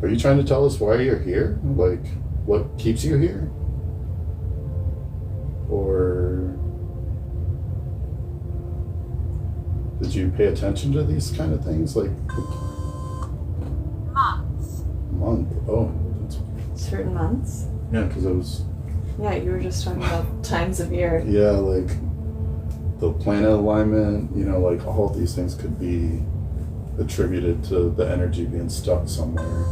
Are you trying to tell us why you're here? Like, what keeps you here? Or did you pay attention to these kind of things? Like, Months. month? Oh, that's, Certain months. yeah, because it was, Yeah, you were just talking about times of year. yeah, like the planet alignment, you know, like all these things could be attributed to the energy being stuck somewhere.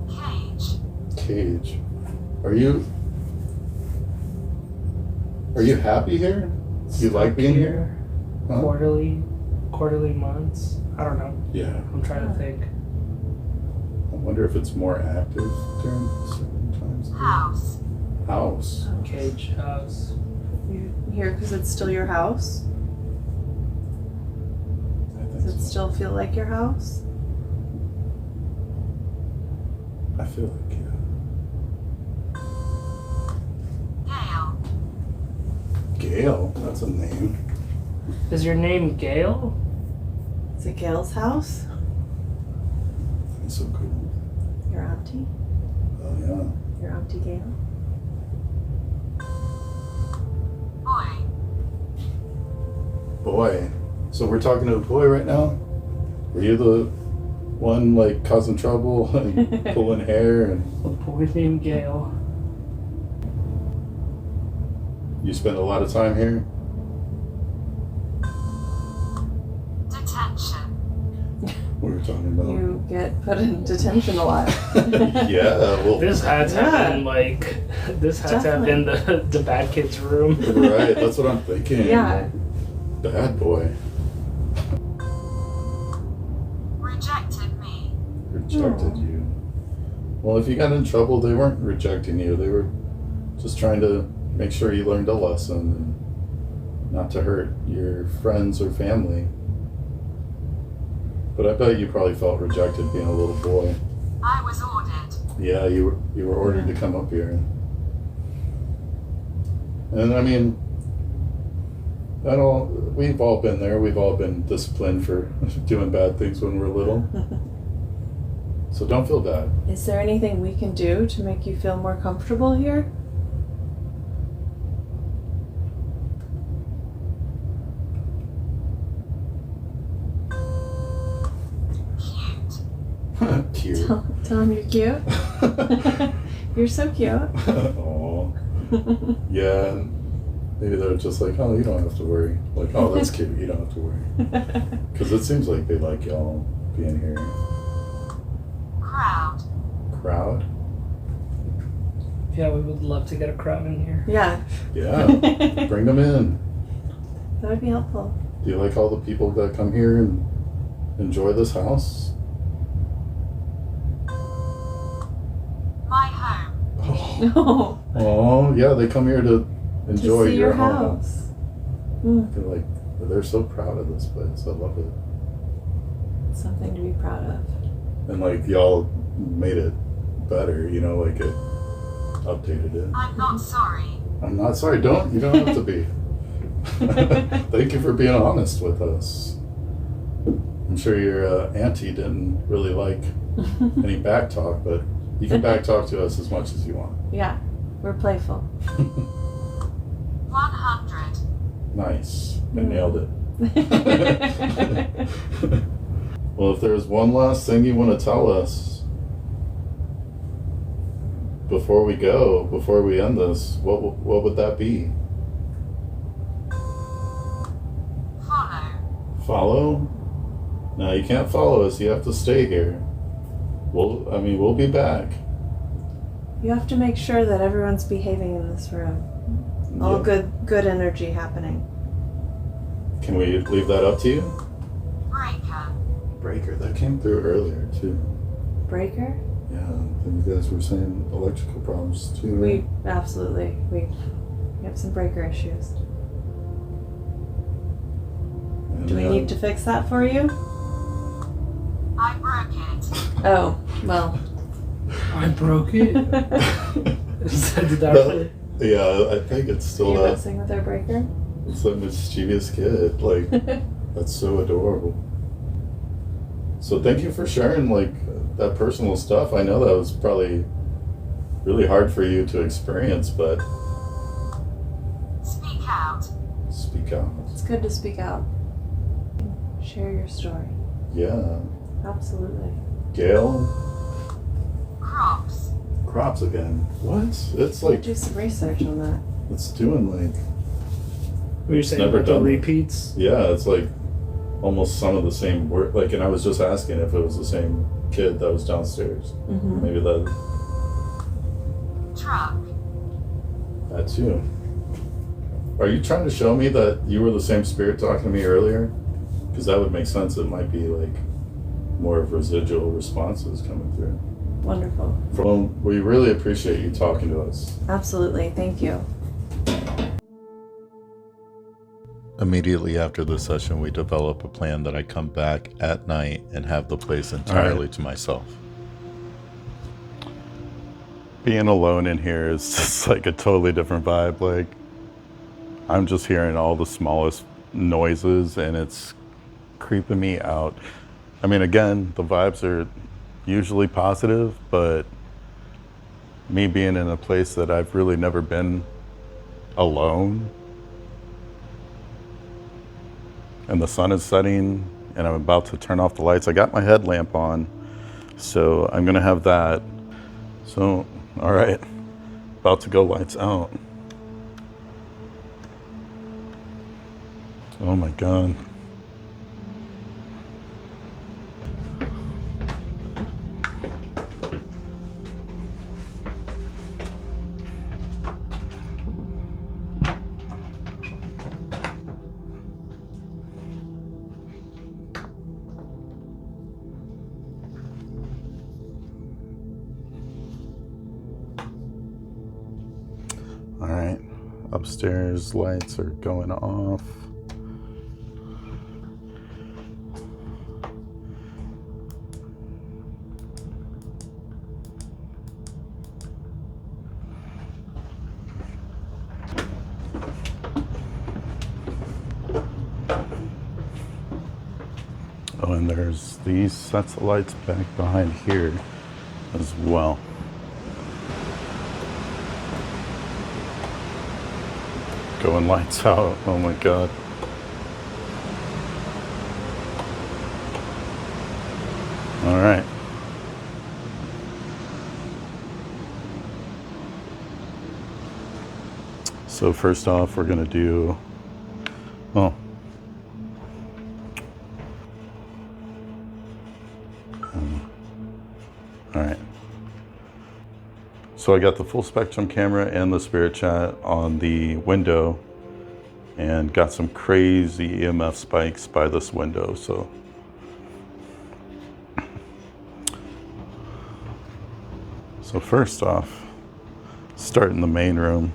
Cage. Cage. Are you happy here? You like being here? Huh? Quarterly months. I don't know. Yeah. I'm trying to think. I wonder if it's more active during certain times. House. House. Cage, house. You here because it's still your house? I think Does it so. still feel like your house? I feel like, yeah. Gale. Gail, that's a name. Is your name Gail? Is it Gail's house? That's so cool. Your auntie? Oh, yeah. Your auntie Gail? Boy. Boy. So we're talking to a boy right now? Were you the one, like, causing trouble and pulling hair and A boy named Gail. you spend a lot of time here? Detention. What were we talking about? You get put in detention a lot. Yeah, well, This had to have Yeah. been like, this had to have been the bad kid's room. right, that's what I'm thinking. Yeah. Bad boy. Rejected me. Rejected you. Well, if you got in trouble, they weren't rejecting you. They were just trying to make sure you learned a lesson and not to hurt your friends or family. But I bet you probably felt rejected being a little boy. I was ordered. Yeah, you were ordered to come up here. And I mean, we've all been there. We've all been disciplined for doing bad things when we're little. So don't feel bad. Is there anything we can do to make you feel more comfortable here? Cute. Cute. Tell him you're cute. You're so cute. Aw. Yeah, and maybe they're just like, oh, you don't have to worry. Like, oh, that's cute. You don't have to worry. Because it seems like they like y'all being here. Crowd. Crowd? Yeah, we would love to get a crowd in here. Yeah. Yeah. Bring them in. That would be helpful. Do you like all the people that come here and enjoy this house? My home. Oh, No. yeah, they come here to enjoy to see your your home. house. Mm. They're so proud of this place. I love it. Something to be proud of. And like y'all made it better, you know, like it updated it. I'm not sorry. I'm not sorry. You don't have to be. Thank you for being honest with us. I'm sure your auntie didn't really like any back talk, but you can back talk to us as much as you want. Yeah, we're playful. 100. Nice. I nailed it. Well, if there's one last thing you want to tell us before we end this, what would that be? Follow? No, you can't follow us. You have to stay here. We'll be back. You have to make sure that everyone's behaving in this room. All good energy happening. Can we leave that up to you? Breaker. That came through earlier too. Breaker? Yeah, and you guys were saying electrical problems too. Right? Absolutely. We have some breaker issues. And, Do we need to fix that for you? I broke it. Oh, well. I broke it. Did that Yeah, I think it's Are still you messing with our breaker? It's a mischievous kid. Like, that's so adorable. So thank you for sharing that personal stuff. I know that was probably really hard for you to experience, but Speak out. speak out. It's good to speak out. Share your story. Yeah. Absolutely. Gail? Crops again. What? It's Do some research on that. it's doing Were you saying never about the done that. repeats? yeah, it's almost some of the same word. And I was just asking if it was the same kid that was downstairs. Mm-hmm. Maybe truck. that too. Are you trying to show me that you were the same spirit talking to me earlier? Because that would make sense. It might be more of residual responses coming through. Wonderful. Well, we really appreciate you talking to us. Absolutely. Thank you. Immediately after the session, we develop a plan that I come back at night and have the place entirely to myself. Being alone in here is just a totally different vibe. I'm just hearing all the smallest noises and it's creeping me out. Again, the vibes are usually positive, but me being in a place that I've really never been alone, and the sun is setting and I'm about to turn off the lights. I got my headlamp on, so I'm gonna have that. So, all right, about to go lights out. Oh my God. Upstairs lights are going off. Oh, and there's these sets of lights back behind here as well. Going lights out, oh my God. All right. So first off, we're gonna do, oh. All right. So I got the full spectrum camera and the spirit chat on the window and got some crazy E.M.F spikes by this window. So first off, start in the main room.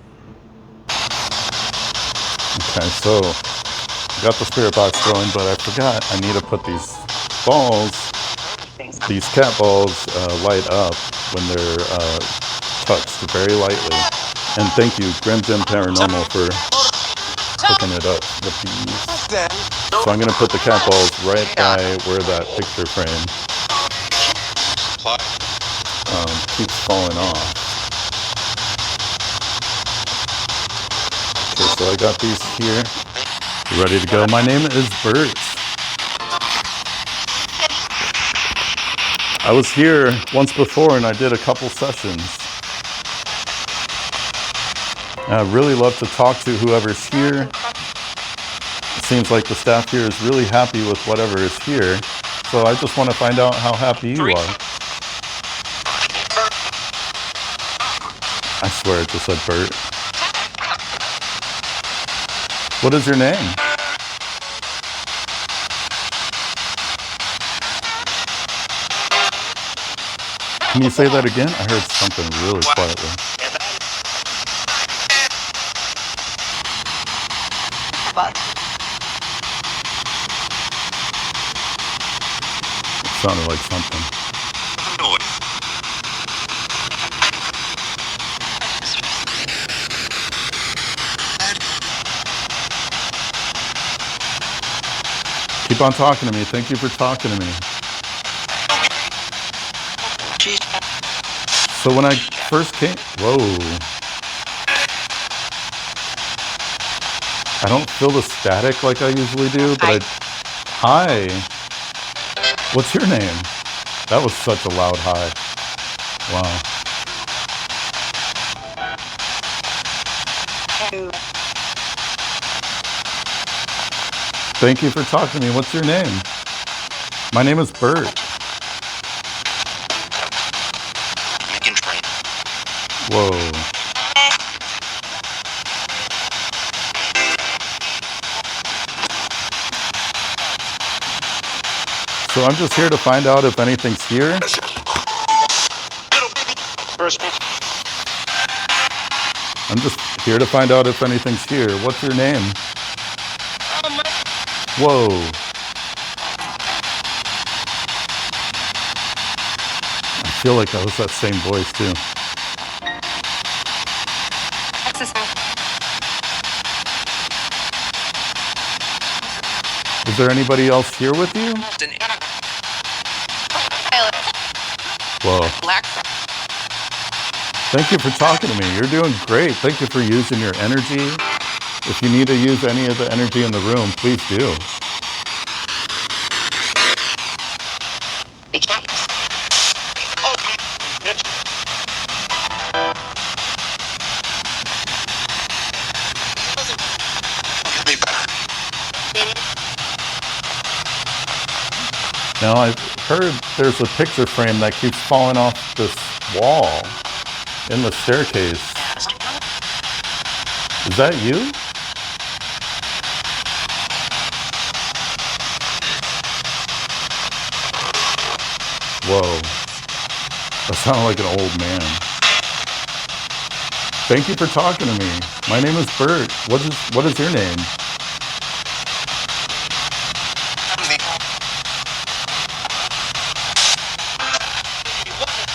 Okay, so I got the spirit box going, but I forgot I need to put these balls, these cat balls light up when they're touched very lightly. And thank you, Grim Jim Paranormal, for hooking it up with these. So I'm gonna put the cat balls right by where that picture frame keeps falling off. Okay, so I got these here, ready to go. My name is Bert. I was here once before and I did a couple sessions. I really love to talk to whoever's here. It seems like the staff here is really happy with whatever is here. So I just want to find out how happy you are. I swear it just said Bert. What is your name? Can you say that again? I heard something really quietly. It sounded like something. Keep on talking to me. Thank you for talking to me. So when I first came, whoa. I don't feel the static like I usually do, but hi. What's your name? That was such a loud hi. Wow. Thank you for talking to me. What's your name? My name is Bert. Whoa. So I'm just here to find out if anything's here. I'm just here to find out if anything's here. What's your name? Whoa. I feel like that was that same voice too. Is there anybody else here with you? Whoa. Thank you for talking to me. You're doing great. Thank you for using your energy. If you need to use any of the energy in the room, please do. Now, I've heard there's a picture frame that keeps falling off this wall in the staircase. Is that you? Whoa. That sounded like an old man. Thank you for talking to me. My name is Bert. What is your name?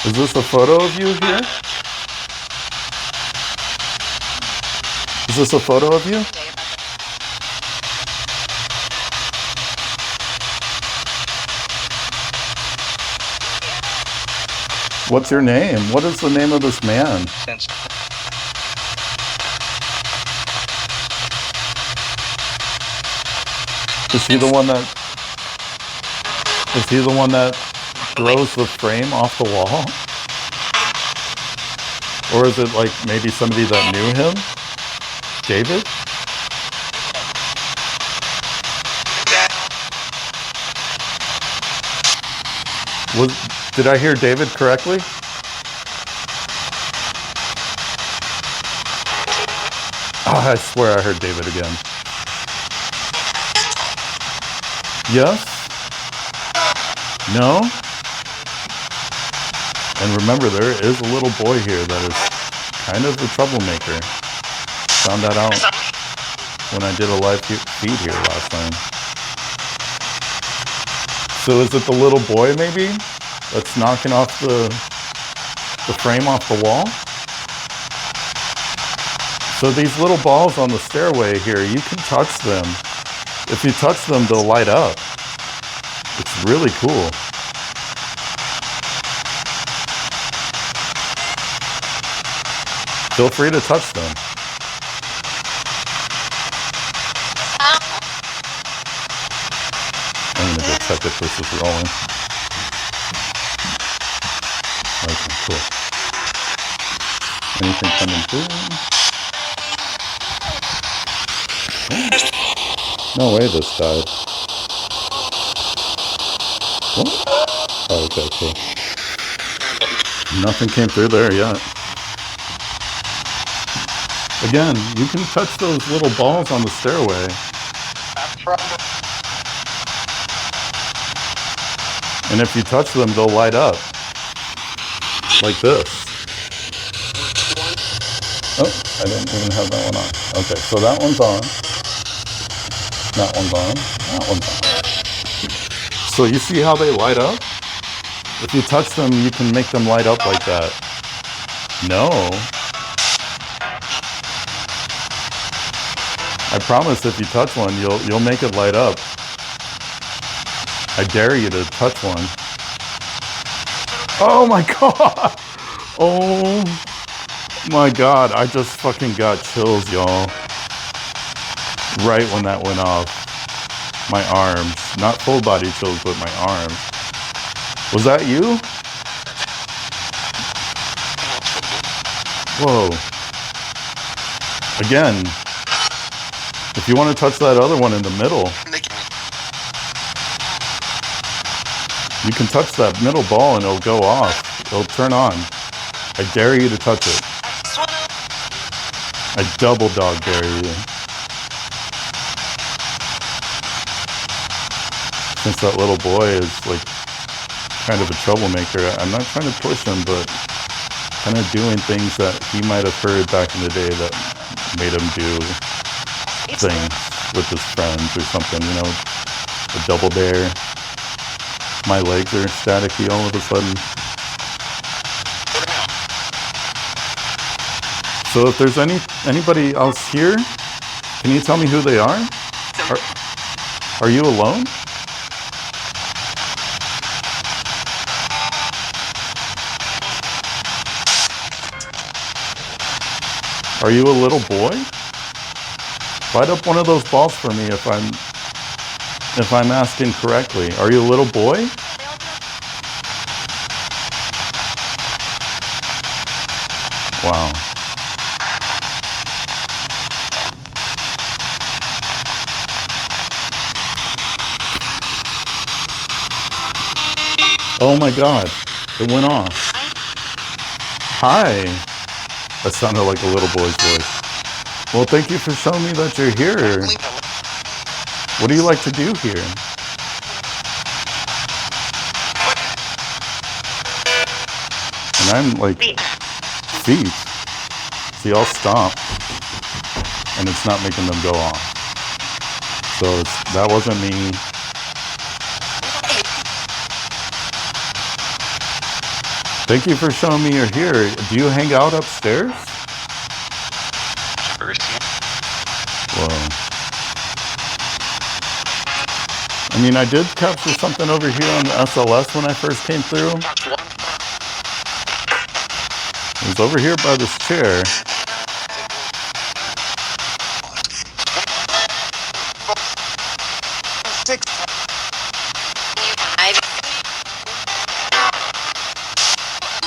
Is this a photo of you here? Is this a photo of you? What's your name? What is the name of this man? Is he the one that throws the frame off the wall? Or is it like maybe somebody that knew him? David? Did I hear David correctly? Oh, I swear I heard David again. Yes? No? And remember, there is a little boy here that is kind of a troublemaker. Found that out when I did a live feed here last time. So is it the little boy maybe that's knocking off the frame off the wall? So these little balls on the stairway here, you can touch them. If you touch them, they'll light up. It's really cool. Feel free to touch them. I'm gonna go check if this is rolling. Okay, cool. Anything coming through? No way this died. What? Oh, okay, cool. Nothing came through there yet. Again, you can touch those little balls on the stairway. And if you touch them, they'll light up. Like this. Oh, I didn't even have that one on. Okay, so that one's on. That one's on. That one's on. So you see how they light up? If you touch them, you can make them light up like that. No. I promise if you touch one, you'll make it light up. I dare you to touch one. Oh my god! Oh my god, I just fucking got chills, y'all. Right when that went off. My arms. Not full body chills, but my arms. Was that you? Whoa. Again, if you want to touch that other one in the middle, you can touch that middle ball and it'll go off. It'll turn on. I dare you to touch it. I double dog dare you. Since that little boy is like kind of a troublemaker, I'm not trying to push him, but kind of doing things that he might have heard back in the day that made him do things with his friends or something, you know, a double dare. My legs are staticky all of a sudden. So if there's anybody else here, can you tell me who they are? Are you alone? Are you a little boy? Light up one of those balls for me if I'm asking correctly. Are you a little boy? Wow. Oh my god, it went off. Hi. That sounded like a little boy's voice. Well, thank you for showing me that you're here. What do you like to do here? And I'm like, feet. See, I'll stomp. and it's not making them go off. So that wasn't me. Thank you for showing me you're here. Do you hang out upstairs? Whoa. I mean, I did capture something over here on the SLS when I first came through. It was over here by this chair.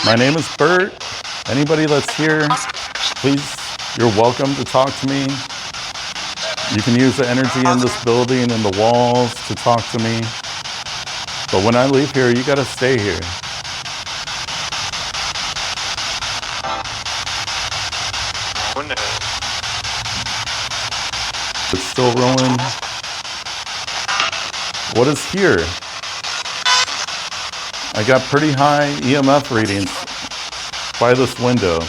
My name is Bert. Anybody that's here, please, you're welcome to talk to me. You can use the energy in this building and the walls to talk to me. But when I leave here, you gotta stay here. It's still rolling. What is here? I got pretty high E.M.F readings by this window.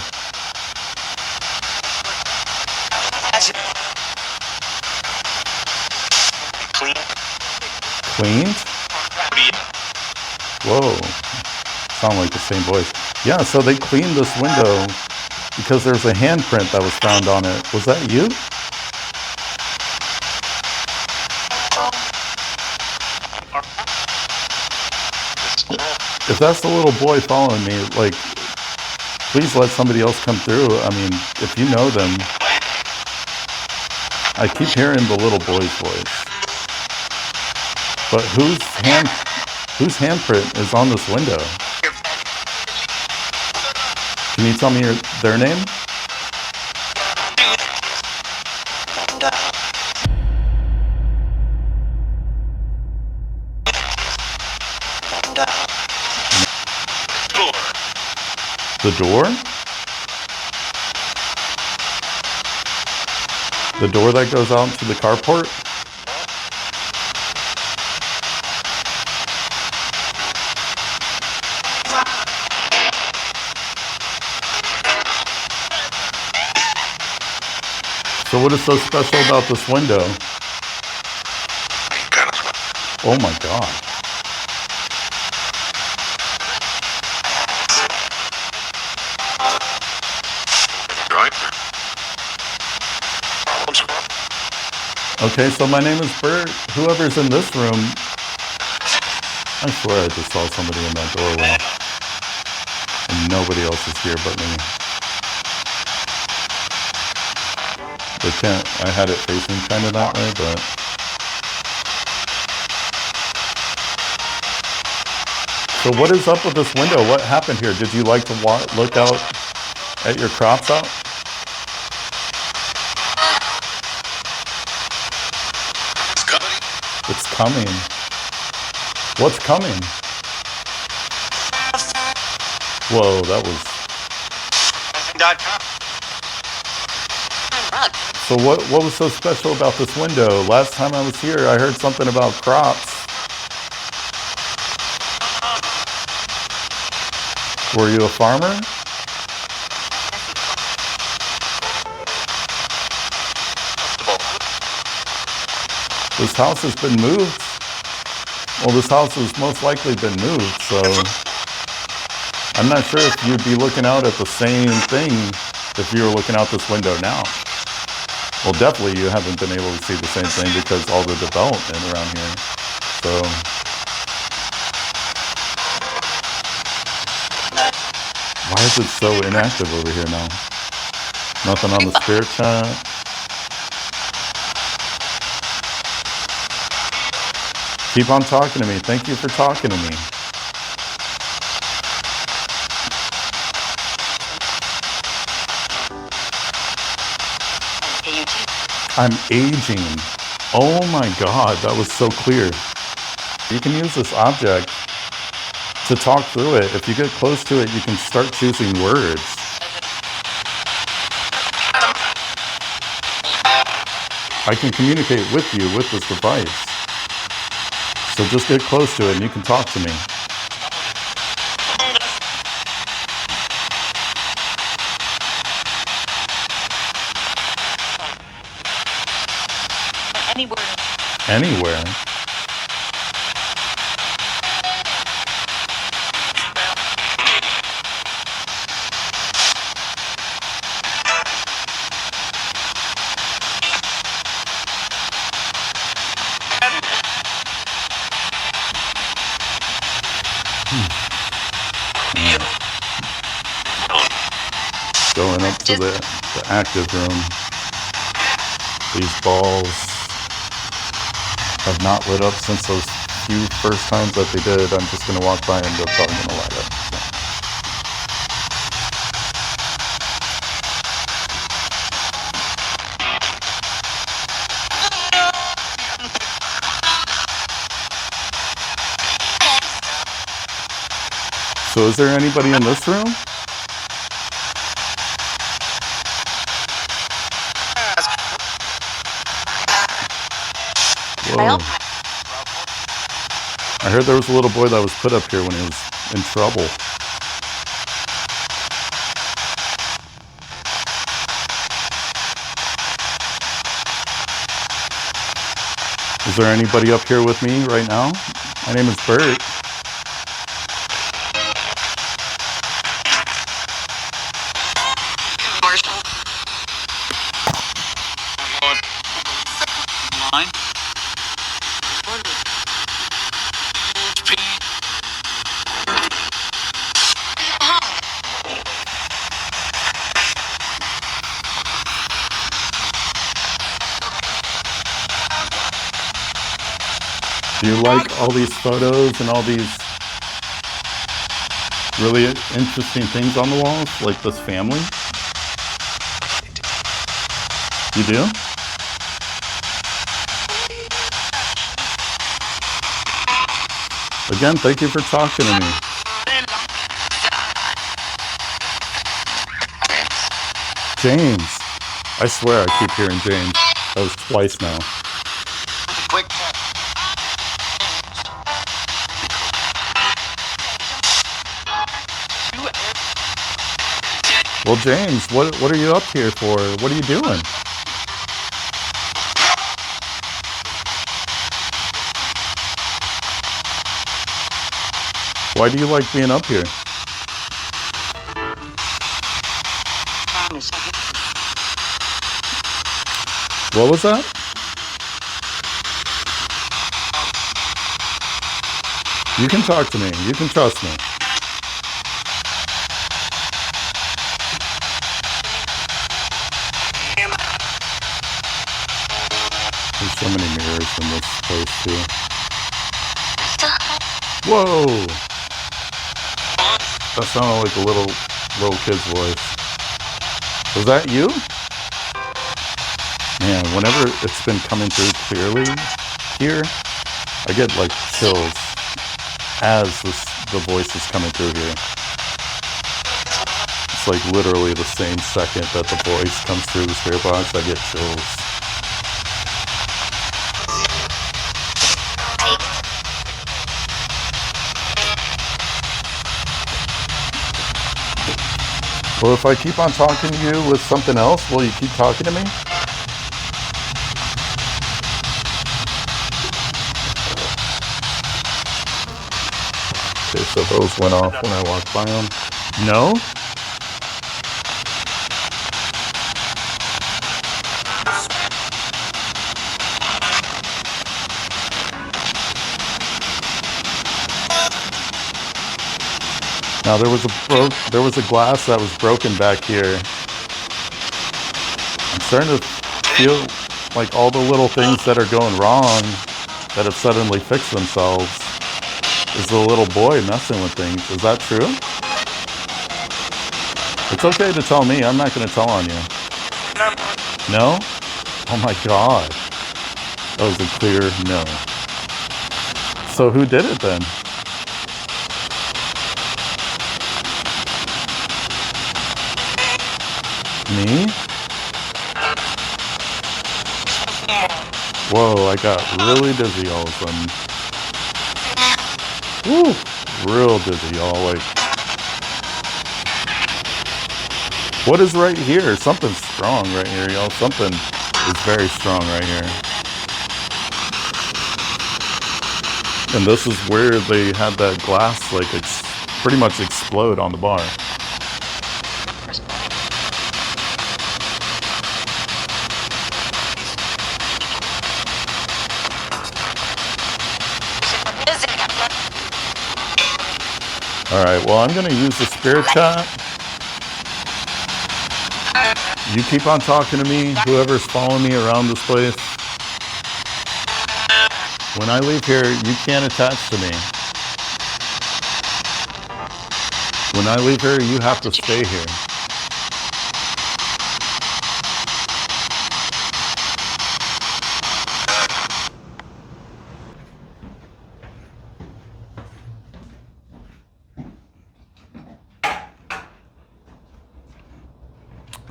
Cleaned? Whoa. Sound like the same voice. Yeah, so they cleaned this window because there's a handprint that was found on it. Was that you? If that's the little boy following me, like, please let somebody else come through. I mean, if you know them. I keep hearing the little boy's voice. But whose handprint is on this window? Can you tell me their name? The door? The door that goes out to the carport? So what is so special about this window? Oh my God. Okay, so my name is Bert. Whoever's in this room, I swear I just saw somebody in that doorway. And nobody else is here but me. They can't, I had it facing kind of that way, but. So what is up with this window? What happened here? Did you like to look out at your crops out? It's coming. What's coming? Whoa, that was... So what was so special about this window? Last time I was here, I heard something about crops. Were you a farmer? This house has been moved. Well, this house has most likely been moved, so I'm not sure if you'd be looking out at the same thing if you were looking out this window now. Well, definitely you haven't been able to see the same thing because all the development around here. So, why is it so inactive over here now? Nothing on the spirit chat. Keep on talking to me. Thank you for talking to me. I'm aging. Oh my God, that was so clear. You can use this object to talk through it. If you get close to it, you can start choosing words. I can communicate with you with this device. So just get close to it and you can talk to me. Anywhere. Going up to the active room. These balls have not lit up since those few first times that they did. I'm just going to walk by and they're probably going to light up. So is there anybody in this room? Whoa. I heard there was a little boy that was put up here when he was in trouble. Is there anybody up here with me right now? My name is Bert. Do you like all these photos and all these really interesting things on the walls, like this family? You do? Again, thank you for talking to me. James. I swear I keep hearing James. That was twice now. Well, James, what are you up here for? What are you doing? Why do you like being up here? What was that? You can talk to me. You can trust me. There's so many mirrors in this place too. Whoa! That sounded like a little kid's voice. Was that you? Man, whenever it's been coming through clearly here, I get like chills as the voice is coming through here. It's like literally the same second that the voice comes through the spirit box, I get chills. Well, if I keep on talking to you with something else, will you keep talking to me? Okay, so those went off when I walked by them. No? Now there was a glass that was broken back here. I'm starting to feel like all the little things that are going wrong that have suddenly fixed themselves is the little boy messing with things. Is that true? It's okay to tell me. I'm not going to tell on you. No? Oh my God. That was a clear no. So who did it then? Me? Whoa, I got really dizzy all of a sudden. Woo! Real dizzy, y'all. Like, what is right here? Something's strong right here, y'all. Something is very strong right here. And this is where they had that glass like pretty much explode on the bar. All right, well, I'm gonna use the spirit chat. You keep on talking to me, whoever's following me around this place. When I leave here, you can't attach to me. When I leave here, you have to stay here.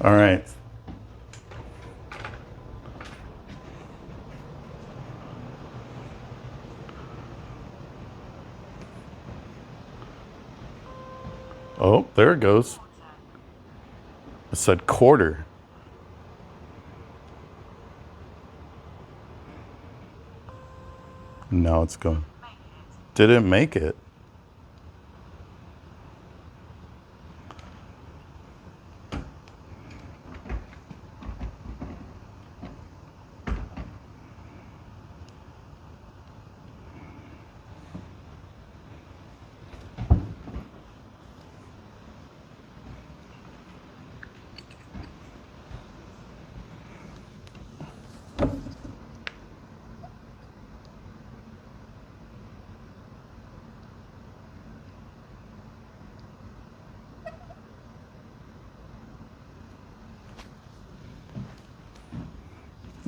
All right. Oh, there it goes. It said quarter. No, it's going. Didn't make it.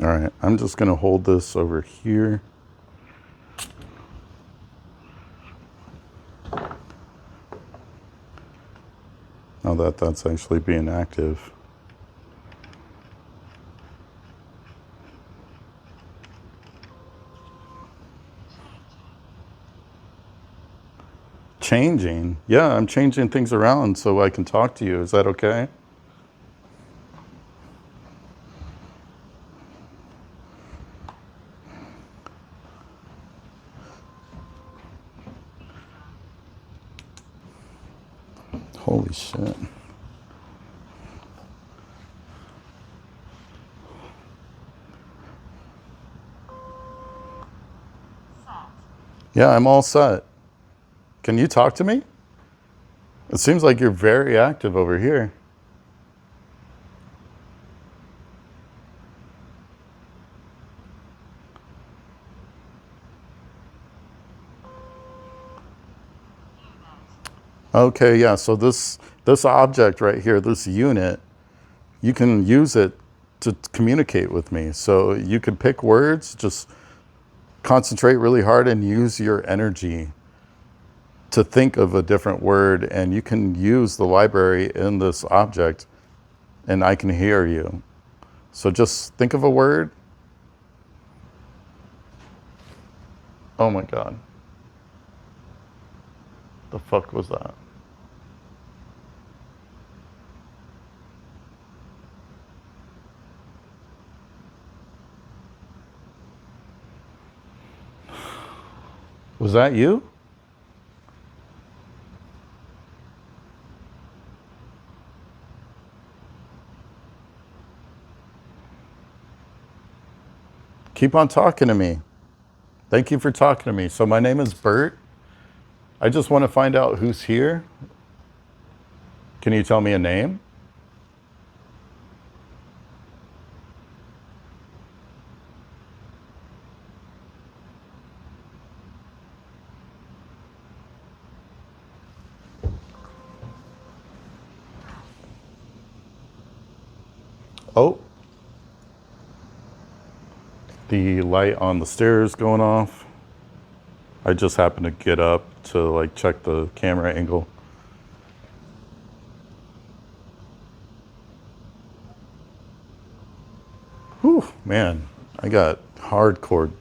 All right, I'm just gonna hold this over here. Now that that's actually being active. Changing? Yeah, I'm changing things around so I can talk to you. Is that okay? Holy shit. Yeah, I'm all set. Can you talk to me? It seems like you're very active over here. Okay, yeah, so this object right here, this unit, you can use it to communicate with me. So you can pick words, just concentrate really hard and use your energy to think of a different word, and you can use the library in this object and I can hear you. So just think of a word. Oh my God. The fuck was that? Was that you? Keep on talking to me. Thank you for talking to me. So my name is Bert. I just want to find out who's here. Can you tell me a name? Oh. The light on the stairs going off. I just happened to get up to like check the camera angle. Whew, man, I got hardcore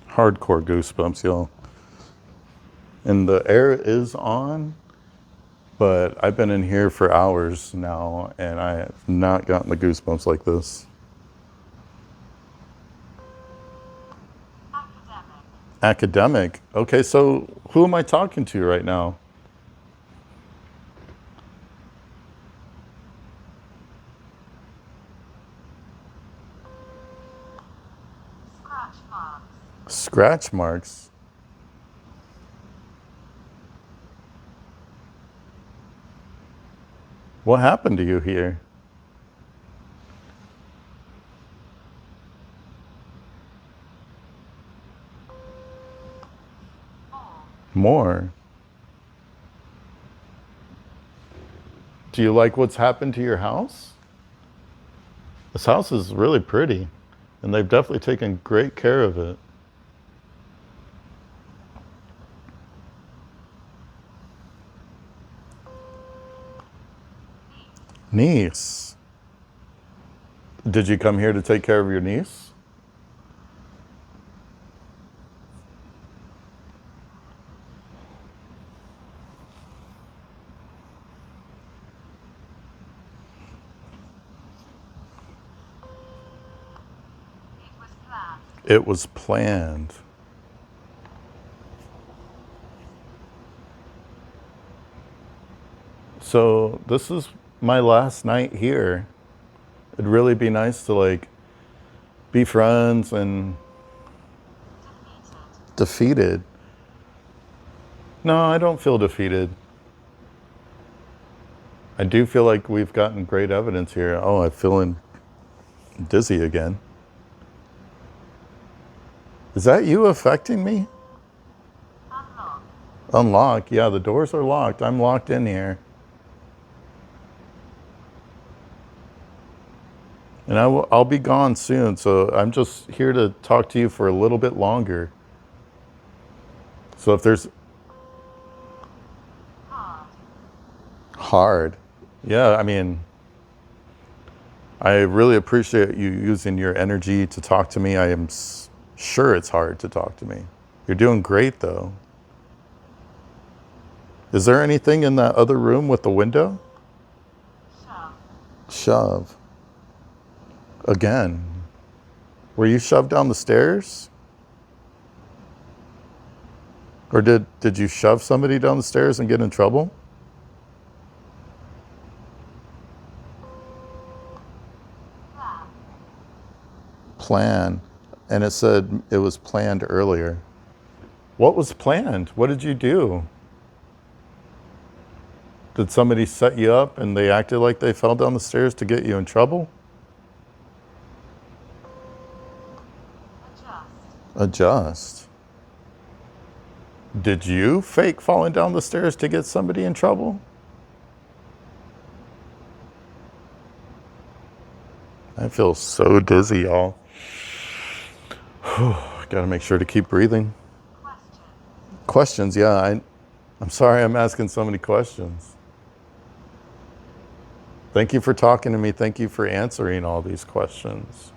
goosebumps, y'all. And the air is on, but I've been in here for hours now and I have not gotten the goosebumps like this. Academic. Okay, so who am I talking to right now? Scratch marks. Scratch marks. What happened to you here? More. Do you like what's happened to your house? This house is really pretty, and they've definitely taken great care of it. Niece. Did you come here to take care of your niece? It was planned. It was planned. So this is my last night here. It'd really be nice to like be friends and defeated. No, I don't feel defeated. I do feel like we've gotten great evidence here. Oh, I'm feeling dizzy again. Is that you affecting me? Unlock. Unlock. Yeah, the doors are locked. I'm locked in here. And I'll be gone soon, so I'm just here to talk to you for a little bit longer. So if there's hard. Yeah, I mean, I really appreciate you using your energy to talk to me. I am sure it's hard to talk to me. You're doing great, though. Is there anything in that other room with the window? Shove. Again. Were you shoved down the stairs? Or did you shove somebody down the stairs and get in trouble? Plan. And it said it was planned earlier. What was planned? What did you do? Did somebody set you up and they acted like they fell down the stairs to get you in trouble? Adjust. Did you fake falling down the stairs to get somebody in trouble? I feel so dizzy, y'all. Gotta make sure to keep breathing. Questions, yeah. I'm sorry I'm asking so many questions. Thank you for talking to me. Thank you for answering all these questions.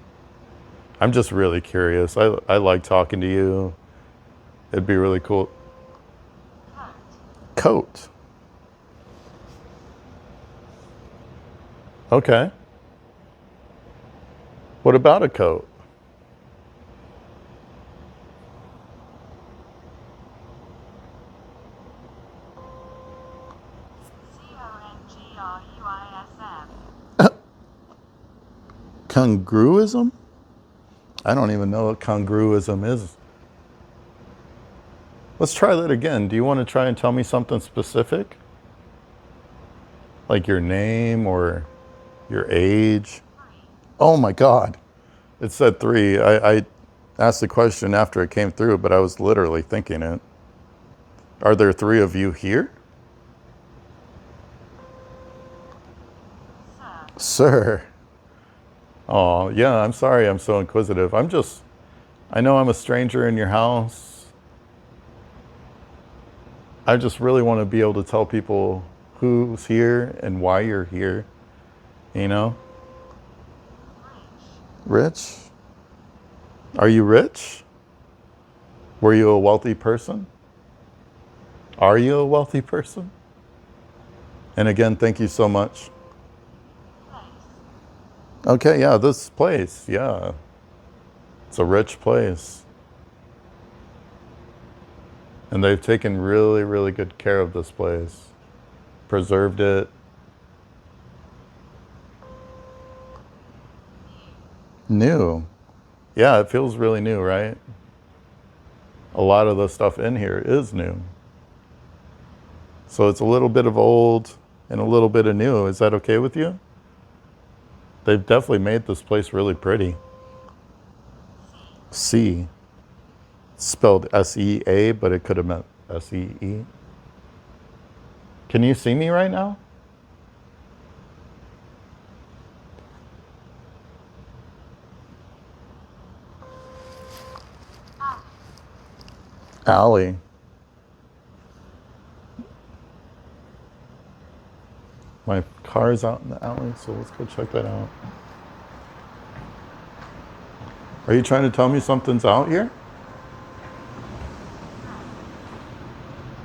I'm just really curious. I like talking to you. It'd be really cool. Coat. Okay. What about a coat? CONGRUISM. Congruism? I don't even know what congruism is. Let's try that again. Do you want to try and tell me something specific? Like your name or your age? Oh my God. It said 3. I asked the question after it came through, but I was literally thinking it. Are there 3 of you here? Sir. Oh, yeah, I'm sorry I'm so inquisitive. I know I'm a stranger in your house. I just really want to be able to tell people who's here and why you're here, you know? Rich? Are you rich? Were you a wealthy person? Are you a wealthy person? And again, thank you so much. Okay, yeah, this place, yeah. It's a rich place. And they've taken really, really good care of this place. Preserved it. New. Yeah, it feels really new, right? A lot of the stuff in here is new. So it's a little bit of old and a little bit of new. Is that okay with you? They've definitely made this place really pretty. C. Spelled S-E-A, but it could have meant S-E-E. Can you see me right now? Alley. My car's out in the alley, so let's go check that out. Are you trying to tell me something's out here?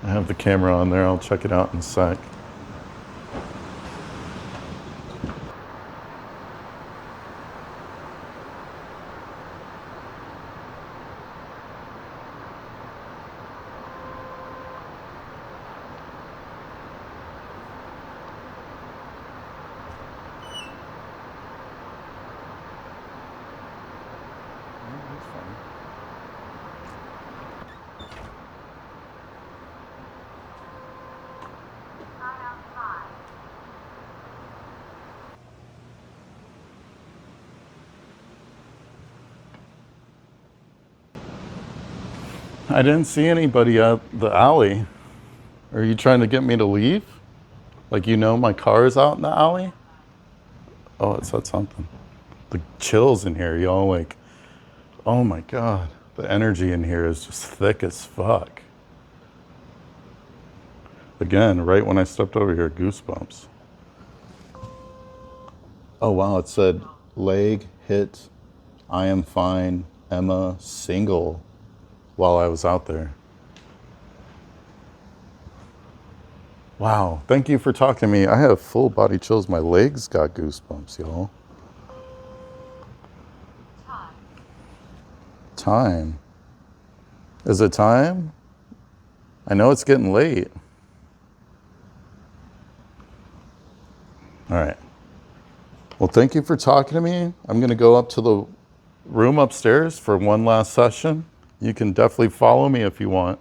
I have the camera on there. I'll check it out in a sec. I didn't see anybody at the alley. Are you trying to get me to leave? Like, you know my car is out in the alley? Oh, it said something. The chills in here, y'all, like, oh my God. The energy in here is just thick as fuck. Again, right when I stepped over here, goosebumps. Oh wow, it said leg hit, I am fine, Emma single while I was out there. Wow, thank you for talking to me. I have full body chills. My legs got goosebumps, y'all. Time. Is it time? I know it's getting late. All right. Well, thank you for talking to me. I'm going to go up to the room upstairs for one last session. You can definitely follow me if you want.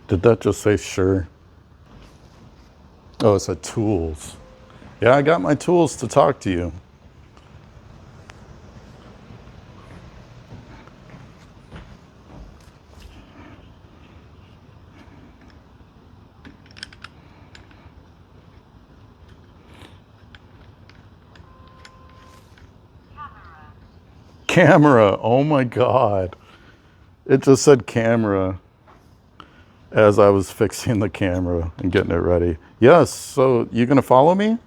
Did that just say sure? Oh, it said tools. Yeah, I got my tools to talk to you. Camera. Oh my God. It just said camera as I was fixing the camera and getting it ready. Yes, so you gonna follow me?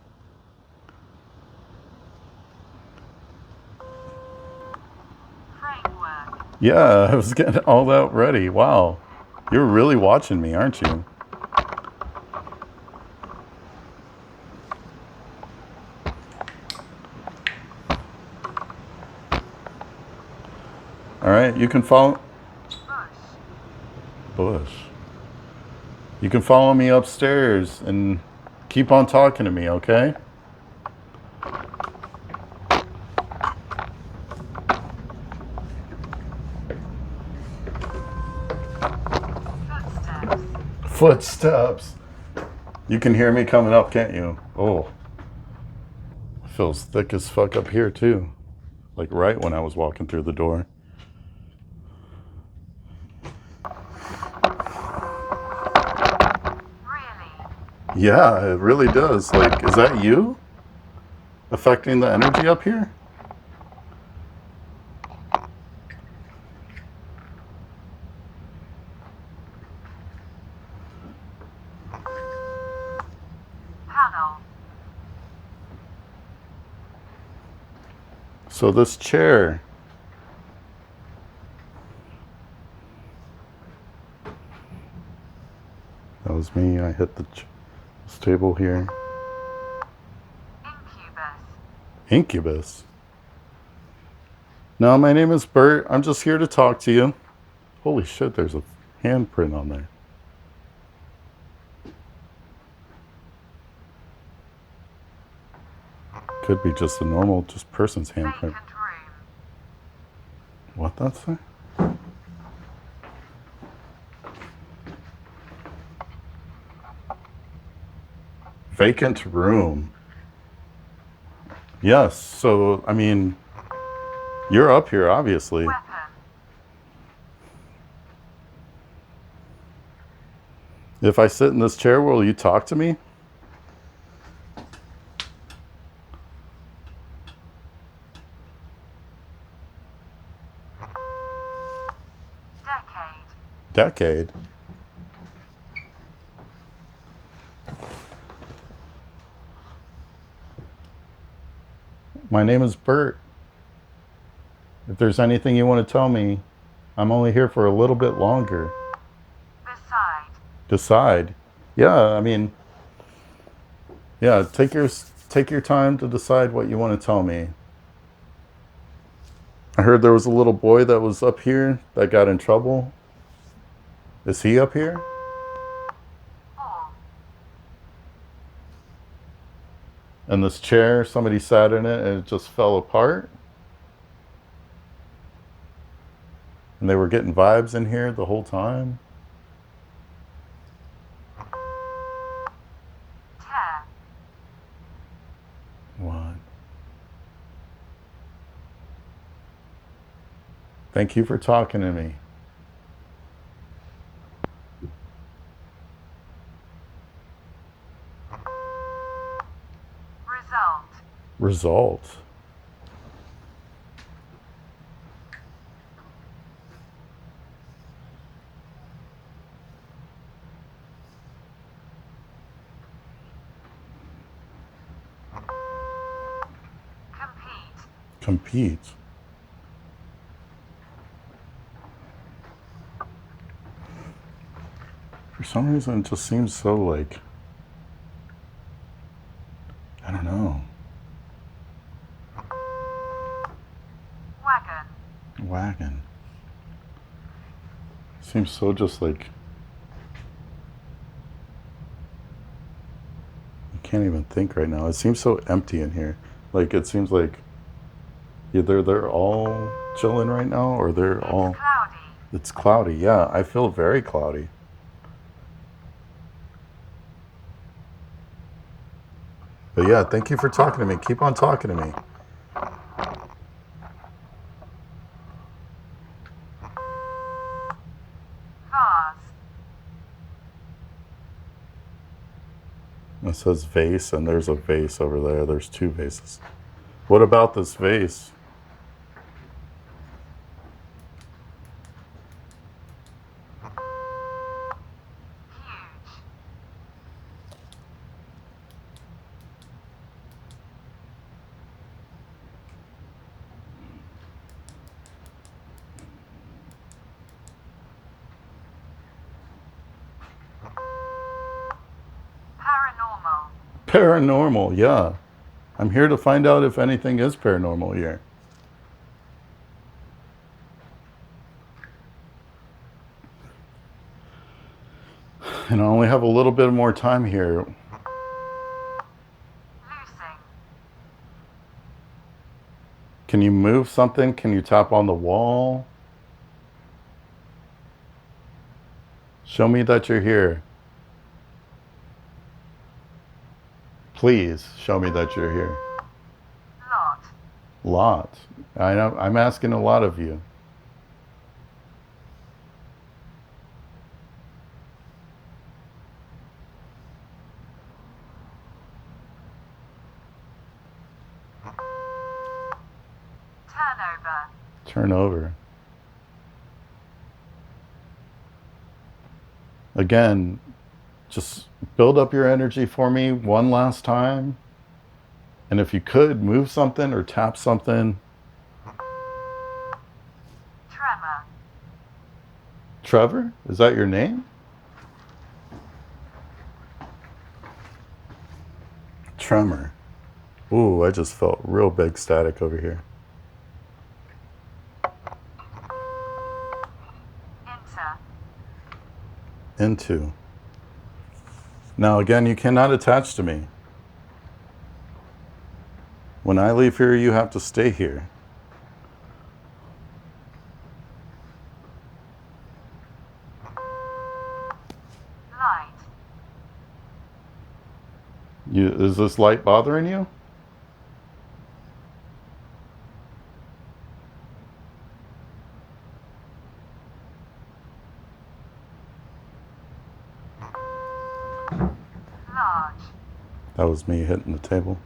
Framework. Yeah, I was getting all that ready. Wow. You're really watching me, aren't you? All right, you can follow. Bush. You can follow me upstairs and keep on talking to me, okay? Footsteps. You can hear me coming up, can't you? Oh. It feels thick as fuck up here, too. Like right when I was walking through the door. Really? Yeah, it really does. Like, is that you? Affecting the energy up here? Panel. So this chair. That was me. I hit this table here. Incubus. No, my name is Bert. I'm just here to talk to you. Holy shit, there's a handprint on there. Could be just a normal, just person's handprint. Vacant room. What that say? Vacant room. Yes, so, I mean, you're up here, obviously. Weapon. If I sit in this chair, will you talk to me? Decade. Decade. My name is Bert. If there's anything you want to tell me, I'm only here for a little bit longer. Beside. Decide. Yeah, I mean, yeah, take your time to decide what you want to tell me. I heard there was a little boy that was up here that got in trouble. Is he up here? All. And this chair, somebody sat in it and it just fell apart? And they were getting vibes in here the whole time? Tear. What? Thank you for talking to me. Result. Result. Compete. Compete. For some reason, it just seems so like, I don't know. Wagon. Wagon. Seems so just like, I can't even think right now. It seems so empty in here. Like, it seems like either they're all chilling right now or they're all, Cloudy. it's cloudy. Yeah, I feel very cloudy. But yeah, thank you for talking to me. Keep on talking to me. Vase. It says vase, and there's a vase over there. There's two vases. What about this vase? Huge. Paranormal. Paranormal, yeah. I'm here to find out if anything is paranormal here. And I only have a little bit more time here. Loosing. Can you move something? Can you tap on the wall? Show me that you're here. Please show me that you're here. Lot. Lot. I know, I'm asking a lot of you. Turnover. Turn over. Again, just build up your energy for me one last time. And if you could, move something or tap something. Tremor. Trevor, is that your name? Tremor. Ooh, I just felt real big static over here. Inter. Into. Now again, you cannot attach to me. When I leave here, you have to stay here. Light. Is this light bothering you? Large. That was me hitting the table.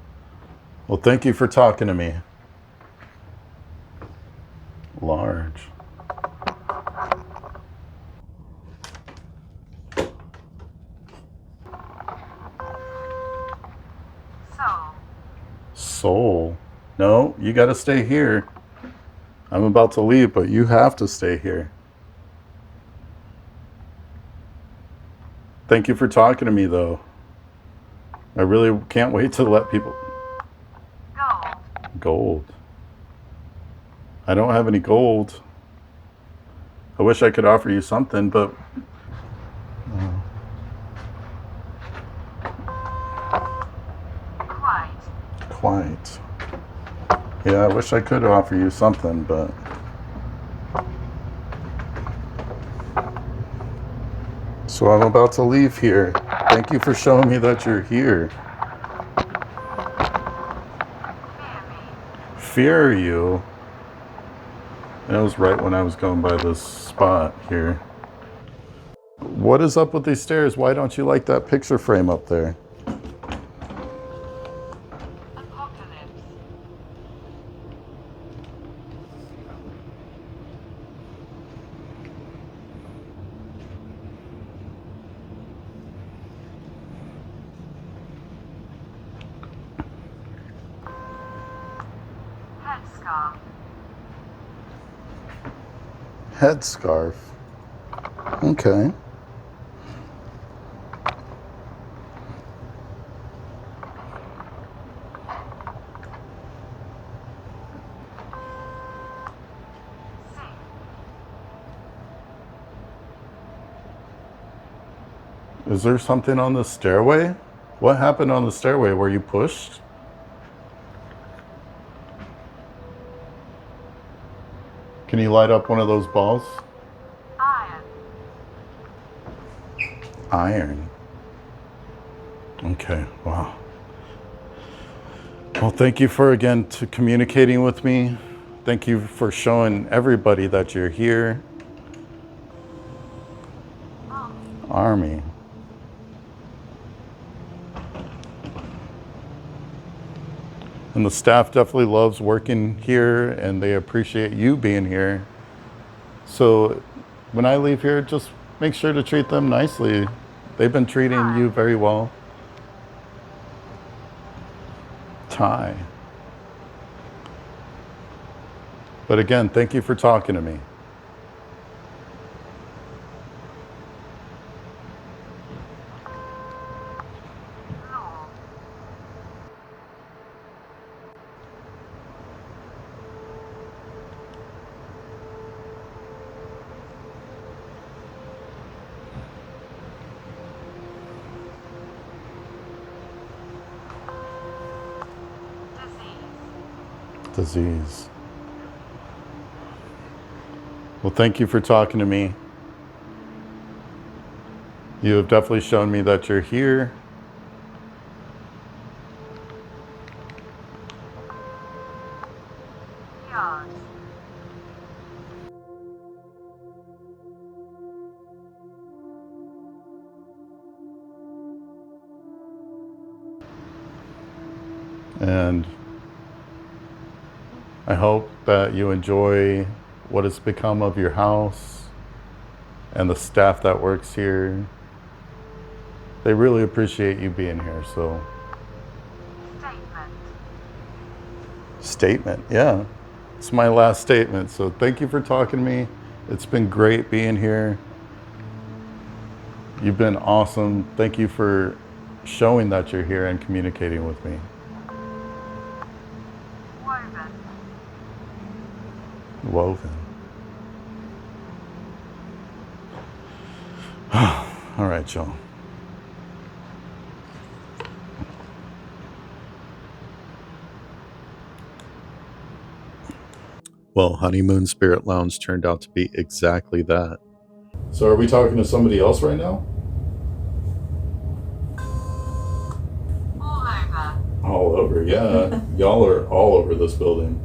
Well, thank you for talking to me. Large. Soul. Soul. No, you got to stay here. I'm about to leave, but you have to stay here. Thank you for talking to me, though. I really can't wait to let people... Gold. Gold. I don't have any gold. I wish I could offer you something, but... Quite. Quite. Yeah, I wish I could offer you something, but... So I'm about to leave here. Thank you for showing me that you're here. Fear me. Fear you? That was right when I was going by this spot here. What is up with these stairs? Why don't you like that picture frame up there? Apocalypse. Headscarf. Headscarf. Okay. Sink. Is there something on the stairway? What happened on the stairway? Were you pushed? Can you light up one of those balls? Iron. Iron. Okay, wow. Well, thank you for again to communicating with me. Thank you for showing everybody that you're here. Army. And the staff definitely loves working here and they appreciate you being here. So when I leave here, just make sure to treat them nicely. They've been treating you very well. Tie. But again, thank you for talking to me. Law. Disease. Disease. Well, thank you for talking to me. You have definitely shown me that you're here. Yard. And I hope that you enjoy what has become of your house and the staff that works here. They really appreciate you being here, so. Statement. Statement, yeah. It's my last statement, so thank you for talking to me. It's been great being here. You've been awesome. Thank you for showing that you're here and communicating with me. Woven. Woven. All right, y'all. Well, Honeymoon Spirit Lounge turned out to be exactly that. So are we talking to somebody else right now? All over. All over, yeah. Y'all are all over this building.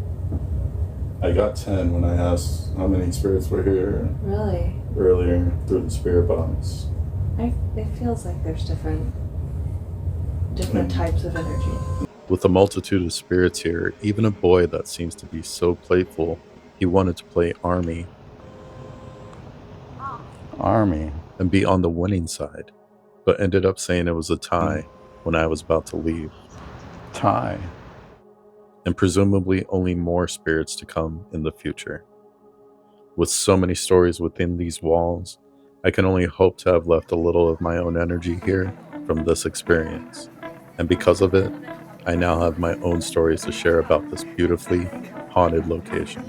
I got 10 when I asked how many spirits were here Really? earlier through the spirit box. It feels like there's different types of energy. With a multitude of spirits here, even a boy that seems to be so playful, he wanted to play Army. Army. And be on the winning side, but ended up saying it was a tie when I was about to leave. Tie. And presumably only more spirits to come in the future. With so many stories within these walls, I can only hope to have left a little of my own energy here from this experience. And because of it, I now have my own stories to share about this beautifully haunted location.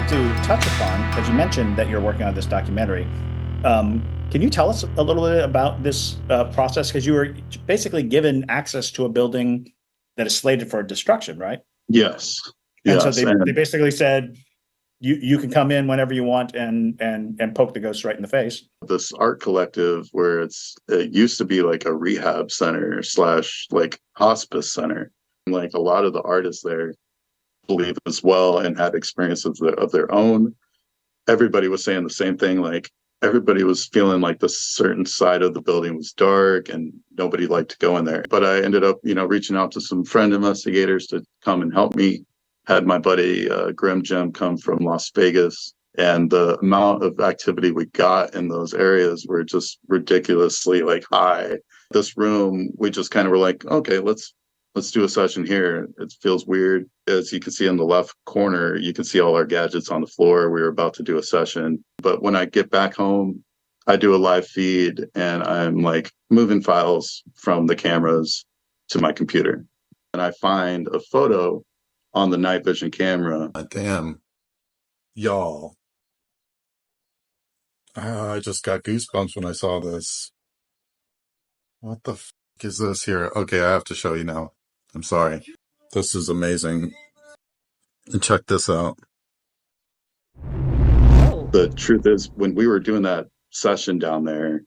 To touch upon, because you mentioned that you're working on this documentary, can you tell us a little bit about this process? Because you were basically given access to a building that is slated for destruction, right? Yes. And so they basically said, you can come in whenever you want and poke the ghost right in the face. This art collective where it used to be like a rehab center / like hospice center. Like a lot of the artists there believe as well and had experiences of their own. Everybody was saying the same thing. Like everybody was feeling like the certain side of the building was dark and nobody liked to go in there. But I ended up, reaching out to some friend investigators to come and help me. Had my buddy Grim Jim come from Las Vegas, and the amount of activity we got in those areas were just ridiculously high. This room, we just kind of were like, okay, let's do a session here. It feels weird. As you can see in the left corner, you can see all our gadgets on the floor. We were about to do a session. But when I get back home, I do a live feed and I'm moving files from the cameras to my computer. And I find a photo on the night vision camera. Damn. Y'all. I just got goosebumps when I saw this. What the f is this here? Okay, I have to show you now. I'm sorry. This is amazing. And check this out. The truth is, when we were doing that session down there,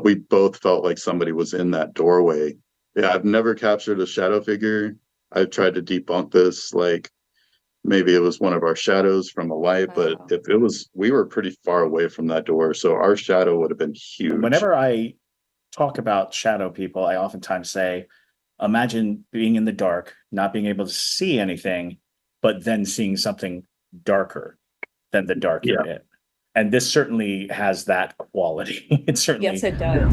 we both felt like somebody was in that doorway. Yeah, I've never captured a shadow figure. I've tried to debunk this, maybe it was one of our shadows from a light, but if it was, we were pretty far away from that door, so our shadow would have been huge. Whenever I talk about shadow people, I oftentimes say, imagine being in the dark, not being able to see anything, but then seeing something darker than the dark you're in. And this certainly has that quality. It certainly. Yes, it does.